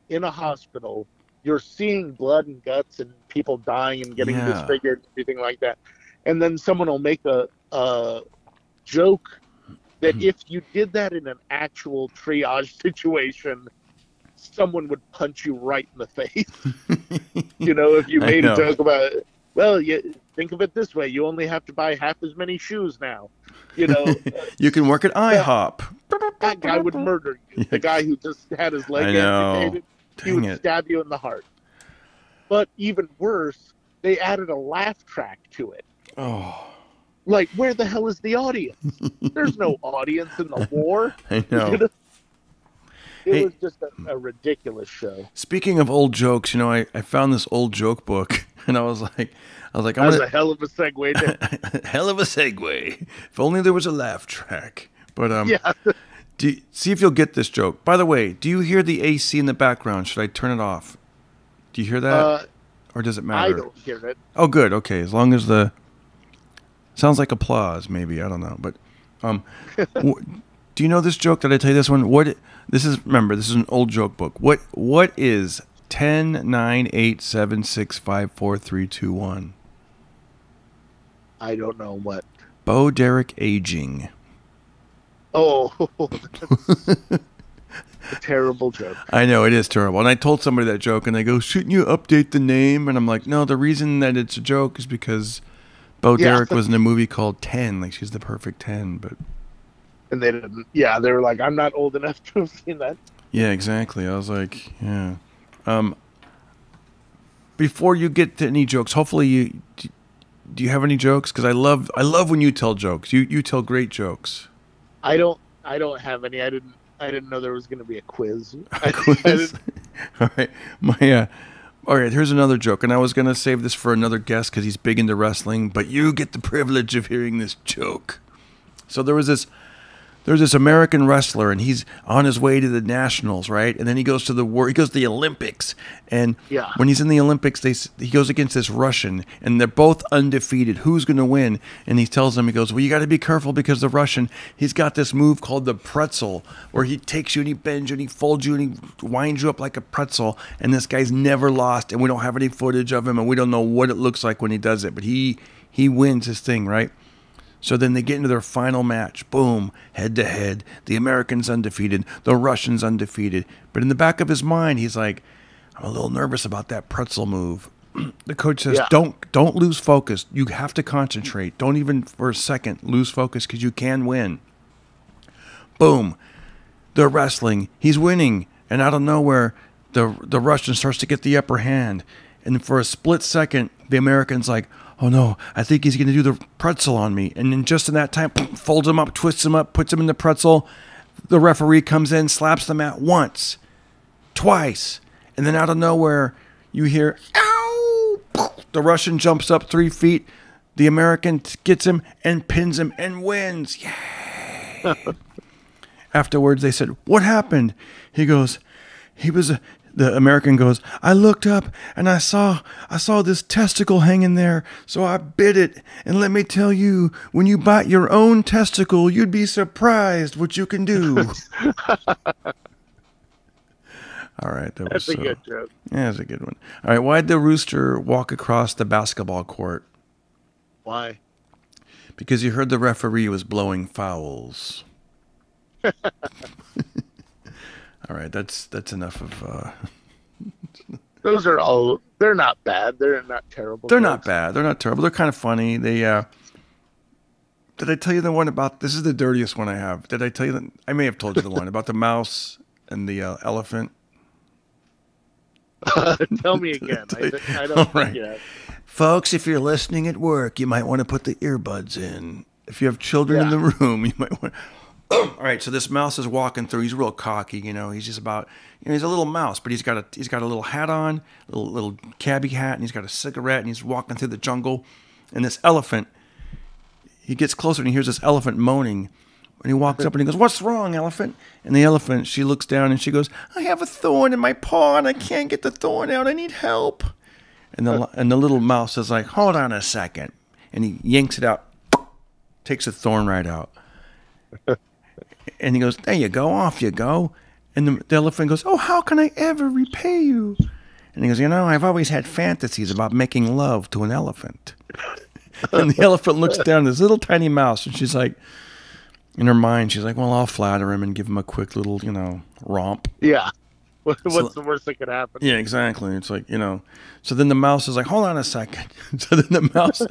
in a hospital. You're seeing blood and guts and people dying and getting disfigured and everything like that. And then someone will make a joke that if you did that in an actual triage situation, someone would punch you right in the face. You know, if you made a joke about it. Well, you think of it this way: you only have to buy half as many shoes now. You know, you can work at IHOP. That guy would murder you. The guy who just had his leg amputated, he would stab you in the heart. But even worse, they added a laugh track to it. Oh. Like, where the hell is the audience? There's no audience in the war. I know. You know? It was just a ridiculous show. Speaking of old jokes, you know, I found this old joke book, and I was like, that was a hell of a segue. There. Hell of a segue. If only there was a laugh track. But yeah. See if you'll get this joke. By the way, do you hear the AC in the background? Should I turn it off? Do you hear that, or does it matter? I don't hear it. Oh, good. Okay, as long as sounds like applause, maybe, I don't know. But do you know this joke? Did I tell you this one? Remember, this is an old joke book. What is 10, 9, 8, 7, 6, 5, 4, 3, 2, 1? I don't know what. Bo Derek aging. Oh, that's a terrible joke. I know, it is terrible. And I told somebody that joke, and they go, shouldn't you update the name? And I'm like, no, the reason that it's a joke is because Bo Derek was in a movie called 10. Like, she's the perfect 10, but... And they didn't. Yeah, they were like, I'm not old enough to have seen that. Yeah, exactly. I was like, yeah. Before you get to any jokes, hopefully do you have any jokes? Because I love when you tell jokes. You tell great jokes. I don't have any. I didn't know there was going to be a quiz. A quiz? All right. All right, here's another joke, and I was going to save this for another guest because he's big into wrestling, but you get the privilege of hearing this joke. So there's this American wrestler, and he's on his way to the Nationals, right? And then he goes to the Olympics, and when he's in the Olympics, he goes against this Russian, and they're both undefeated. Who's going to win? And he tells him, he goes, well, you got to be careful because the Russian, he's got this move called the pretzel, where he takes you and he bends you and he folds you and he winds you up like a pretzel, and this guy's never lost, and we don't have any footage of him, and we don't know what it looks like when he does it, but he wins his thing, right? So then they get into their final match. Boom, head to head. The American's undefeated. The Russian's undefeated. But in the back of his mind, he's like, I'm a little nervous about that pretzel move. The coach says, don't lose focus. You have to concentrate. Don't even for a second lose focus because you can win. Boom. They're wrestling. He's winning. And out of nowhere, the Russian starts to get the upper hand. And for a split second, the American's like, oh no, I think he's going to do the pretzel on me. And then just in that time, folds him up, twists him up, puts him in the pretzel. The referee comes in, slaps the mat once, twice. And then out of nowhere, you hear, ow! The Russian jumps up 3 feet. The American gets him and pins him and wins. Yay! Afterwards, they said, what happened? He goes, the American goes, I looked up and I saw this testicle hanging there, so I bit it. And let me tell you, when you bite your own testicle, you'd be surprised what you can do. All right, that's a good joke. Yeah, that's a good one. All right, why'd the rooster walk across the basketball court? Why? Because he heard the referee was blowing fouls. All right, that's enough of. Those are all. They're not bad. They're not terrible. They're not bad. They're not terrible. They're kind of funny. They. Did I tell you the one about? This is the dirtiest one I have. Did I tell you that? I may have told you the one about the mouse and the elephant. Tell me again. I don't think yet. Folks, if you're listening at work, you might want to put the earbuds in. If you have children in the room, you might want. All right, so this mouse is walking through. He's real cocky, you know. He's just about, you know, he's a little mouse, but he's got a little hat on, little cabbie hat, and he's got a cigarette, and he's walking through the jungle. And this elephant, he gets closer and he hears this elephant moaning. And he walks up and he goes, "What's wrong, elephant?" And the elephant, she looks down and she goes, "I have a thorn in my paw and I can't get the thorn out. I need help." And the little mouse is like, "Hold on a second," and he yanks it out, takes the thorn right out. And he goes, "There you go, off you go." And the elephant goes, "Oh, how can I ever repay you?" And he goes, "You know, I've always had fantasies about making love to an elephant." And the elephant looks down at this little tiny mouse, and she's like, in her mind, she's like, "Well, I'll flatter him and give him a quick little, you know, romp." Yeah. What's the worst that could happen? Yeah, exactly. It's like, you know. So then the mouse is like, "Hold on a second." So then the mouse,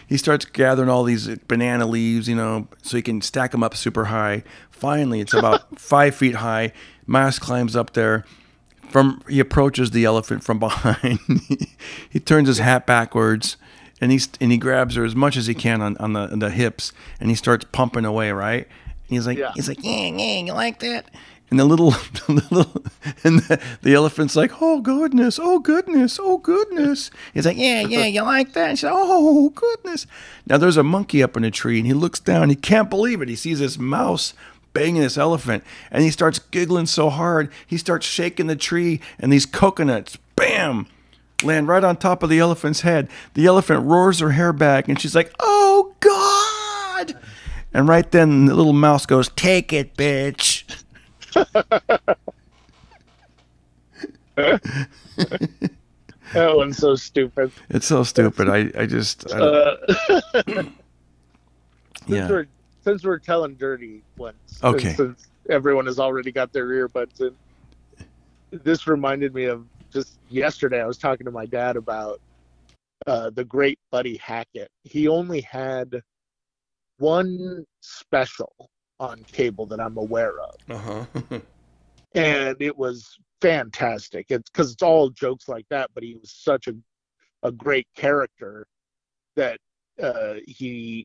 he starts gathering all these banana leaves, you know, so he can stack them up super high. Finally, it's about 5 feet high. Mouse climbs up there. He approaches the elephant from behind. He turns his hat backwards, and he grabs her as much as he can on the hips, and he starts pumping away, right? And he's like, "Yeah, you like that?" And the elephant's like, "Oh goodness, oh goodness, oh goodness." He's like, "Yeah, you like that?" And she's like, "Oh goodness." Now there's a monkey up in a tree, and he looks down. He can't believe it. He sees this mouse banging this elephant, and he starts giggling so hard. He starts shaking the tree, and these coconuts, bam, land right on top of the elephant's head. The elephant roars her hair back, and she's like, "Oh God!" And right then, the little mouse goes, "Take it, bitch." That one's so stupid. It's so stupid. I just since we're telling dirty ones, okay, since everyone has already got their earbuds in, this reminded me of just yesterday. I was talking to my dad about the great Buddy Hackett. He only had one special on cable that I'm aware of. And it was fantastic. It's because it's all jokes like that, but he was such a great character that they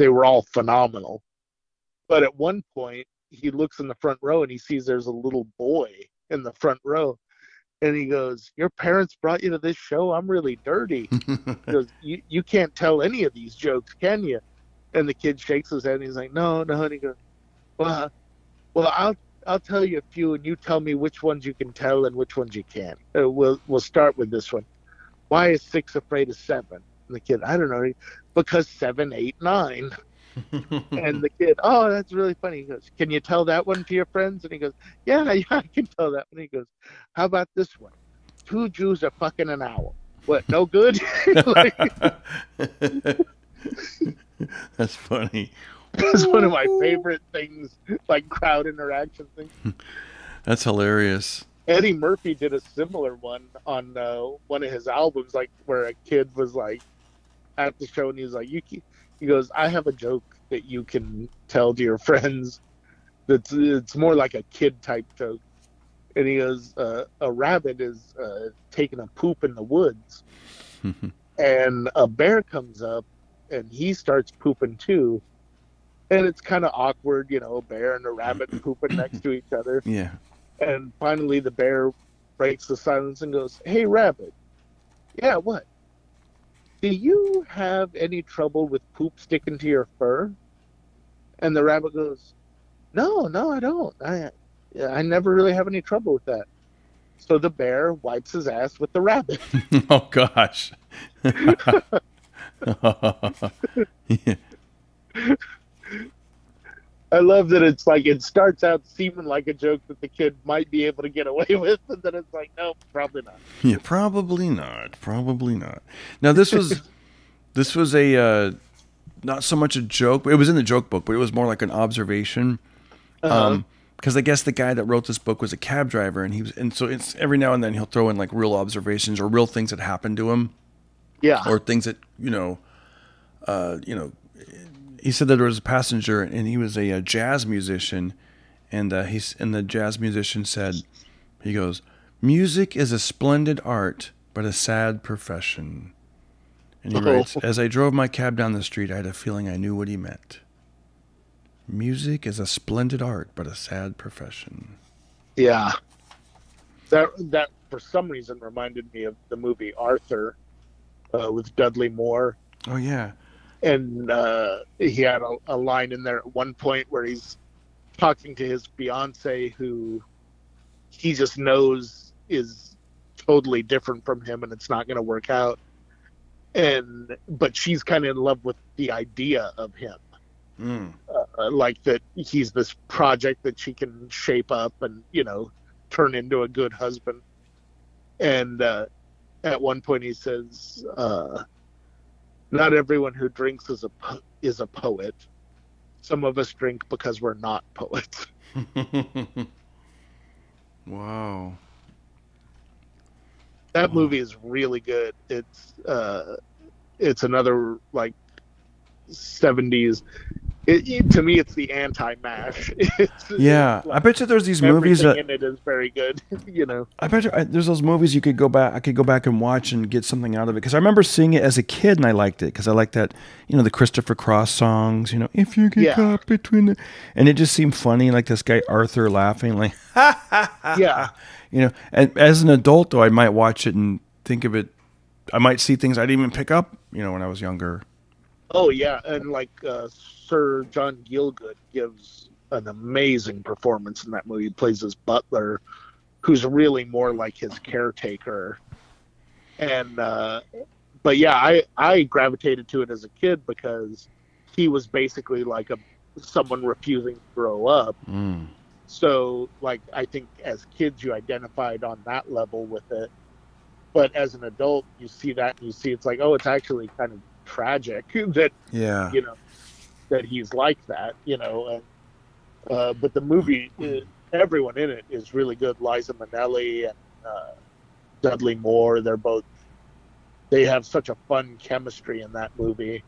were all phenomenal. But at one point, he looks in the front row and he sees there's a little boy in the front row. And he goes, "Your parents brought you to this show? I'm really dirty." He goes, you can't tell any of these jokes, can you? And the kid shakes his head and he's like, no. And he goes, well, I'll tell you a few and you tell me which ones you can tell and which ones you can't. We'll start with this one. Why is 6 afraid of 7? And the kid, I don't know. Because 7, 8, 9. And the kid, oh, that's really funny. He goes, can you tell that one to your friends? And he goes, yeah, I can tell that one. He goes, how about this one? 2 Jews are fucking an owl. What, no good? That's funny. That's one of my favorite things, like crowd interaction things. That's hilarious. Eddie Murphy did a similar one on one of his albums, like where a kid was like at the show and he was like, he goes, I have a joke that you can tell to your friends. It's more like a kid type joke. And he goes, a rabbit is taking a poop in the woods, and a bear comes up and he starts pooping too. And it's kind of awkward, you know, a bear and a rabbit pooping next to each other. Yeah. And finally the bear breaks the silence and goes, hey, rabbit. Yeah, what? Do you have any trouble with poop sticking to your fur? And the rabbit goes, no, I don't. I never really have any trouble with that. So the bear wipes his ass with the rabbit. Oh, gosh. Yeah. I love that it's like it starts out seeming like a joke that the kid might be able to get away with, and then it's like, no, probably not. Yeah, probably not. Probably not. Now this was a not so much a joke, but it was in the joke book, but it was more like an observation. Because I guess the guy that wrote this book was a cab driver, and so it's every now and then he'll throw in like real observations or real things that happened to him. Yeah. Or things that, he said that there was a passenger and he was a jazz musician, and the jazz musician said, he goes, "Music is a splendid art, but a sad profession." And he writes, "As I drove my cab down the street, I had a feeling I knew what he meant. Music is a splendid art, but a sad profession." Yeah. That for some reason reminded me of the movie Arthur with Dudley Moore. Oh, yeah. And he had a line in there at one point where he's talking to his fiance, who he just knows is totally different from him and it's not going to work out. But she's kind of in love with the idea of him. Like that he's this project that she can shape up and, turn into a good husband. And at one point he says, "Not everyone who drinks is a poet. Some of us drink because we're not poets." Wow. That movie is really good. It's another like 70s. To me, it's the anti-MASH. Yeah, I bet you there's these movies that in it is very good. I bet you there's those movies you could go back. I could go back and watch and get something out of it, because I remember seeing it as a kid and I liked it because I liked that, the Christopher Cross songs. If you get caught between the, and it just seemed funny, like this guy Arthur laughing, like ha ha ha. Yeah. And as an adult though, I might watch it and think of it. I might see things I didn't even pick up, when I was younger. Oh yeah, and like Sir John Gielgud gives an amazing performance in that movie. He plays his butler, who's really more like his caretaker. And but yeah, I gravitated to it as a kid because he was basically like someone refusing to grow up. So like I think as kids you identified on that level with it, but as an adult you see that and you see it's like, oh, it's actually kind of tragic that that he's like that, but the movie, everyone in it is really good. Liza Minnelli and Dudley Moore, they have such a fun chemistry in that movie.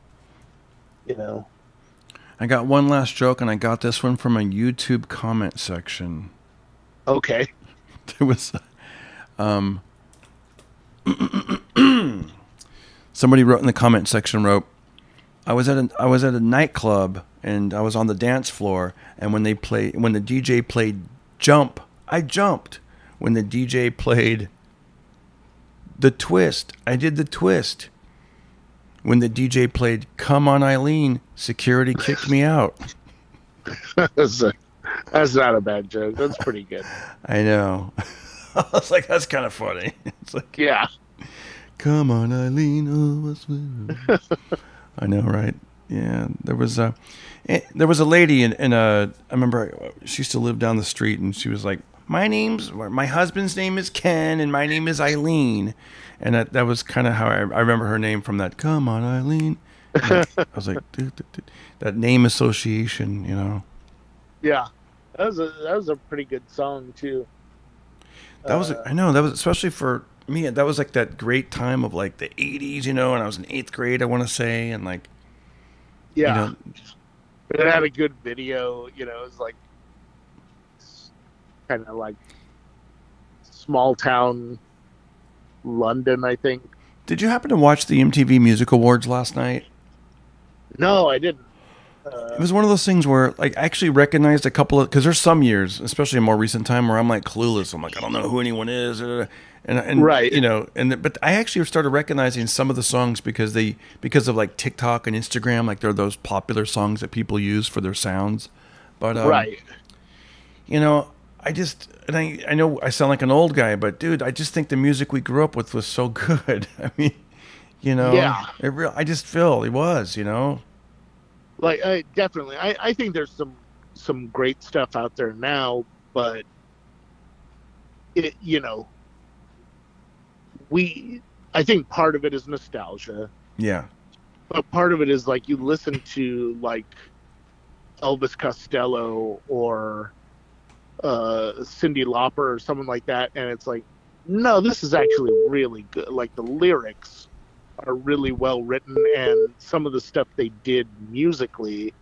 I got one last joke, and I got this one from a YouTube comment section. Okay. There was somebody wrote in the comment section, I was at a nightclub and I was on the dance floor, and when the DJ played Jump, I jumped. When the DJ played the twist, I did the twist. When the DJ played Come On Eileen, security kicked me out. That's not a bad joke. That's pretty good. I know. I was like, that's kind of funny. It's like, yeah. Come on, Eileen. Oh, I know, right? Yeah. There was a lady in I remember she used to live down the street, and she was like, my husband's name is Ken, and my name is Eileen. And that was kind of how I remember her name from that. Come on, Eileen. I was like, dude, that name association, Yeah. That was a pretty good song too. That was especially for me. That was like that great time of like the 80s, and I was in 8th grade, I want to say, and like, yeah, it had a good video. It was like kind of like small town London, I think. Did you happen to watch the MTV Music Awards last night? No, I didn't. It was one of those things where, like, I actually recognized a couple of, because there's some years, especially in more recent time, where I'm like clueless. I'm like, I don't know who anyone is, and right, but I actually started recognizing some of the songs because of like TikTok and Instagram, like they're those popular songs that people use for their sounds. But right, I know I sound like an old guy, but dude, I just think the music we grew up with was so good. I mean, yeah, I just feel it was, Like, definitely. I think there's some great stuff out there now, but I think part of it is nostalgia. Yeah. But part of it is like you listen to like Elvis Costello or Cyndi Lauper or someone like that, and it's like, no, this is actually really good. Like, the lyrics are really well written, and some of the stuff they did musically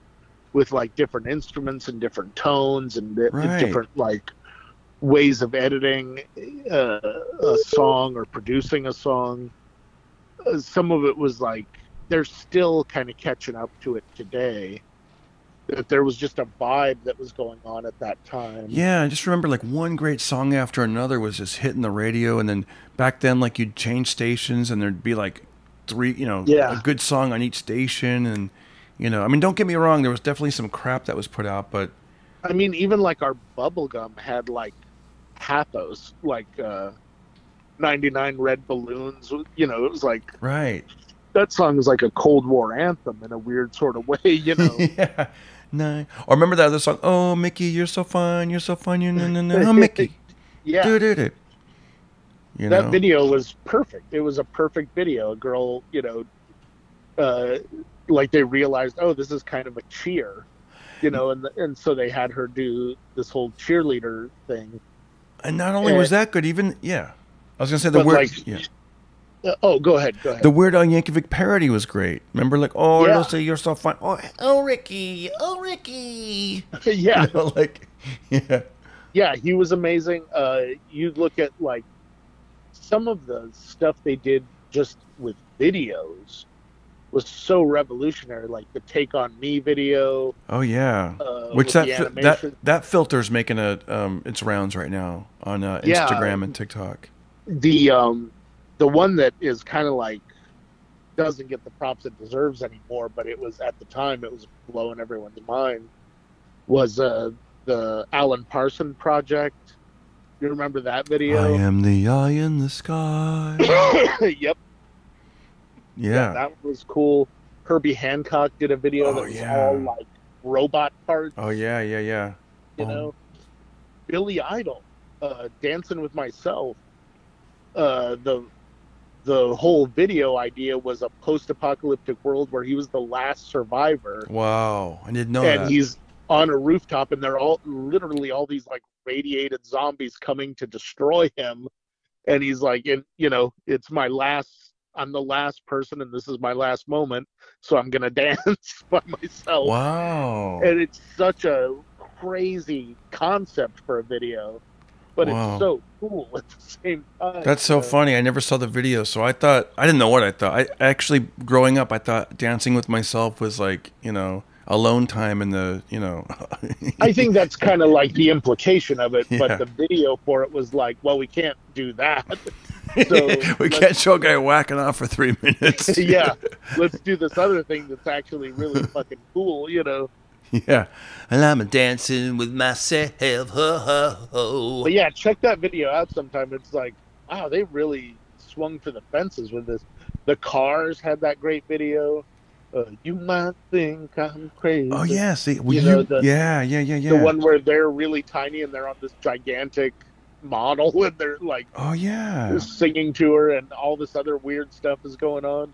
with like different instruments and different tones and different like ways of editing a song or producing a song. Some of it was like, they're still kind of catching up to it today. That there was just a vibe that was going on at that time. Yeah, I just remember like one great song after another was just hitting the radio, and then back then like you'd change stations and there'd be like a good song on each station, and I mean, don't get me wrong, there was definitely some crap that was put out, but I mean, even like our bubblegum had like pathos, like 99 Red Balloons, it was like, right, that song is like a Cold War anthem in a weird sort of way, yeah. No. Or remember that other song, "Oh Mickey, you're so fine, oh Mickey." Yeah. That video was perfect. It was a perfect video. A girl, like they realized, oh, this is kind of a cheer, and so they had her do this whole cheerleader thing. And not only was that good, even I was gonna say the word. Oh, go ahead. The Weird Al Yankovic parody was great. Remember, like, oh, they'll say you're so fine. Oh, Ricky. Yeah. Yeah, he was amazing. You look at like some of the stuff they did just with videos was so revolutionary, like the Take on Me video. Oh yeah, which that filter's making its rounds right now on Instagram and TikTok. The one that is kind of like doesn't get the props it deserves anymore, but it was at the time, it was blowing everyone's mind, was the Alan Parsons Project. You remember that video? I am the eye in the sky. Yep. Yeah, that was cool. Herbie Hancock did a video that was all like robot parts. Oh yeah. Billy Idol, Dancing with Myself. The whole video idea was a post-apocalyptic world where he was the last survivor. Wow, I didn't know that. And he's on a rooftop, and they're all these like radiated zombies coming to destroy him. And he's like, it's my last. I'm the last person, and this is my last moment, so I'm gonna dance by myself. Wow! And it's such a crazy concept for a video. But it's so cool at the same time. That's so funny. I never saw the video, so I didn't know what I thought. I actually, growing up, I thought dancing with myself was like, alone time in the, I think that's kind of like the implication of it, but the video for it was like, well, we can't do that. So we can't show a guy whacking off for 3 minutes. Yeah, let's do this other thing that's actually really fucking cool, Yeah, and I'm dancing with myself. Ho, ho, ho. But yeah, check that video out sometime. It's like, wow, they really swung for the fences with this. The Cars had that great video. You might think I'm crazy. Oh yeah, see, yeah. The one where they're really tiny and they're on this gigantic model and they're like, oh yeah, singing to her, and all this other weird stuff is going on.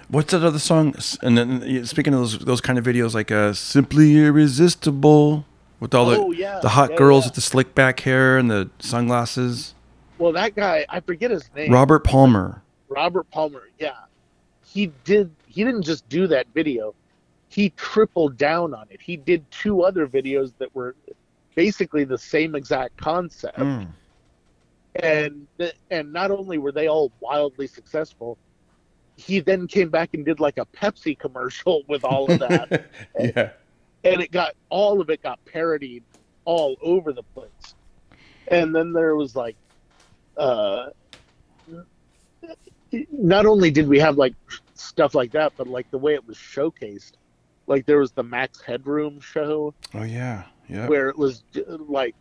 What's that other song? And then speaking of those kind of videos, like "Simply Irresistible" with all the hot girls with the slick back hair and the sunglasses. Well, that guy, I forget his name. Robert Palmer. Yeah, he didn't just do that video; he tripled down on it. He did 2 other videos that were basically the same exact concept, and not only were they all wildly successful. He then came back and did like a Pepsi commercial with all of that. Yeah. And all of it got parodied all over the place. And then there was like, not only did we have like stuff like that, but like the way it was showcased. Like there was the Max Headroom show. Oh yeah. Yeah. Where it was like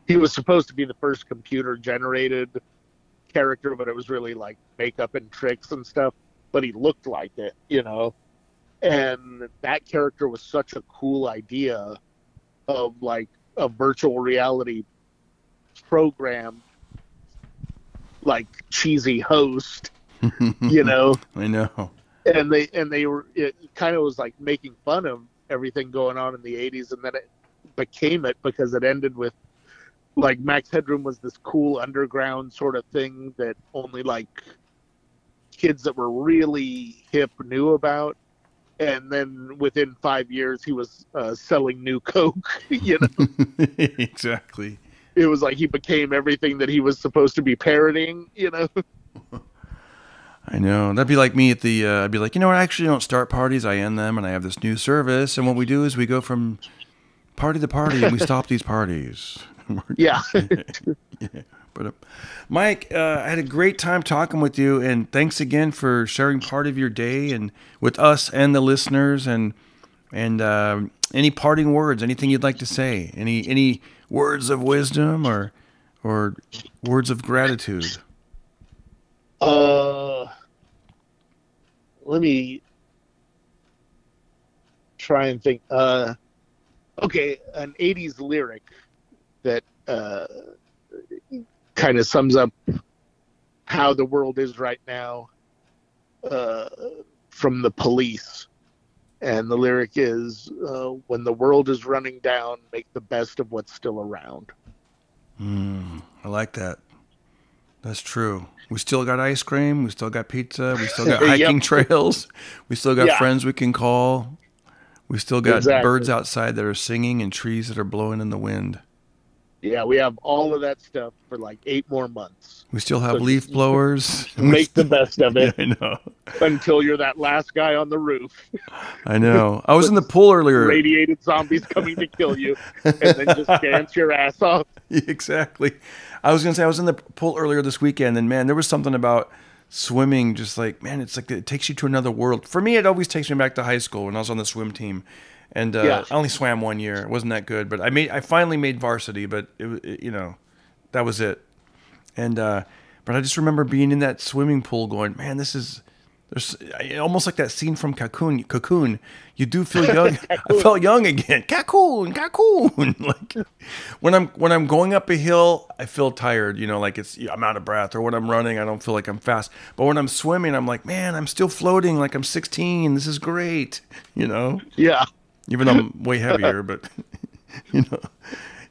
he was supposed to be the first computer generated character, but it was really like makeup and tricks and stuff, but he looked like it, and that character was such a cool idea of like a virtual reality program, like cheesy host. I know. they were, it kind of was like making fun of everything going on in the 80s, and then it became it because it ended with like Max Headroom was this cool underground sort of thing that only like kids that were really hip knew about. And then within 5 years, he was selling new Coke, you know? Exactly. It was like he became everything that he was supposed to be parodying, you know? I know. That'd be like me at the, I'd be like, you know what, I actually don't start parties, I end them, and I have this new service, and what we do is we go from party to party, and we stop these parties. Yeah. Yeah. But Mike, I had a great time talking with you, and thanks again for sharing part of your day and with us and the listeners. And any parting words, anything you'd like to say, any words of wisdom or words of gratitude? Let me try and think. Okay, an 80's lyric that kind of sums up how the world is right now, from the Police. And the lyric is, when the world is running down, make the best of what's still around. I like that. That's true. We still got ice cream. We still got pizza. We still got hiking trails. We still got friends we can call. We still got birds outside that are singing and trees that are blowing in the wind. Yeah, we have all of that stuff for like 8 more months. We still have leaf blowers. Make the best of it. Yeah, I know. Until you're that last guy on the roof. I know. I was in the pool earlier. Radiated zombies coming to kill you. And then just dance your ass off. Exactly. I was going to say, I was in the pool earlier this weekend, and man, there was something about swimming, just like, man, it's like it takes you to another world. For me, it always takes me back to high school when I was on the swim team. And I only swam 1 year. It wasn't that good, but I finally made varsity, but it you know, that was it. And but I just remember being in that swimming pool going, man, there's almost like that scene from Cocoon. You do feel young. I felt young again. Cocoon. Like when I'm going up a hill, I feel tired, you know, like I'm out of breath, or when I'm running, I don't feel like I'm fast. But when I'm swimming, I'm like, man, I'm still floating like I'm 16. This is great, you know? Yeah. Even though I'm way heavier, but you know,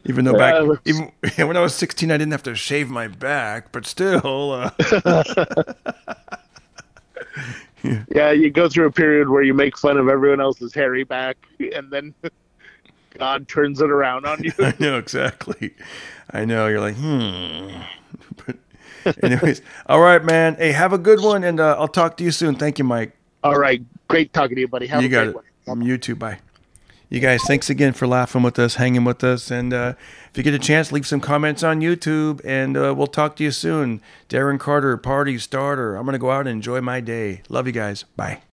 even though even when I was 16, I didn't have to shave my back, but still. Yeah, you go through a period where you make fun of everyone else's hairy back, and then God turns it around on you. I know, exactly. I know. You're like, But anyways, all right, man. Hey, have a good one, and I'll talk to you soon. Thank you, Mike. All right. Great talking to you, buddy. Have a great one. You too. Bye. You guys, thanks again for laughing with us, hanging with us. And if you get a chance, leave some comments on YouTube, and we'll talk to you soon. Darren Carter, Party Starter. I'm going to go out and enjoy my day. Love you guys. Bye.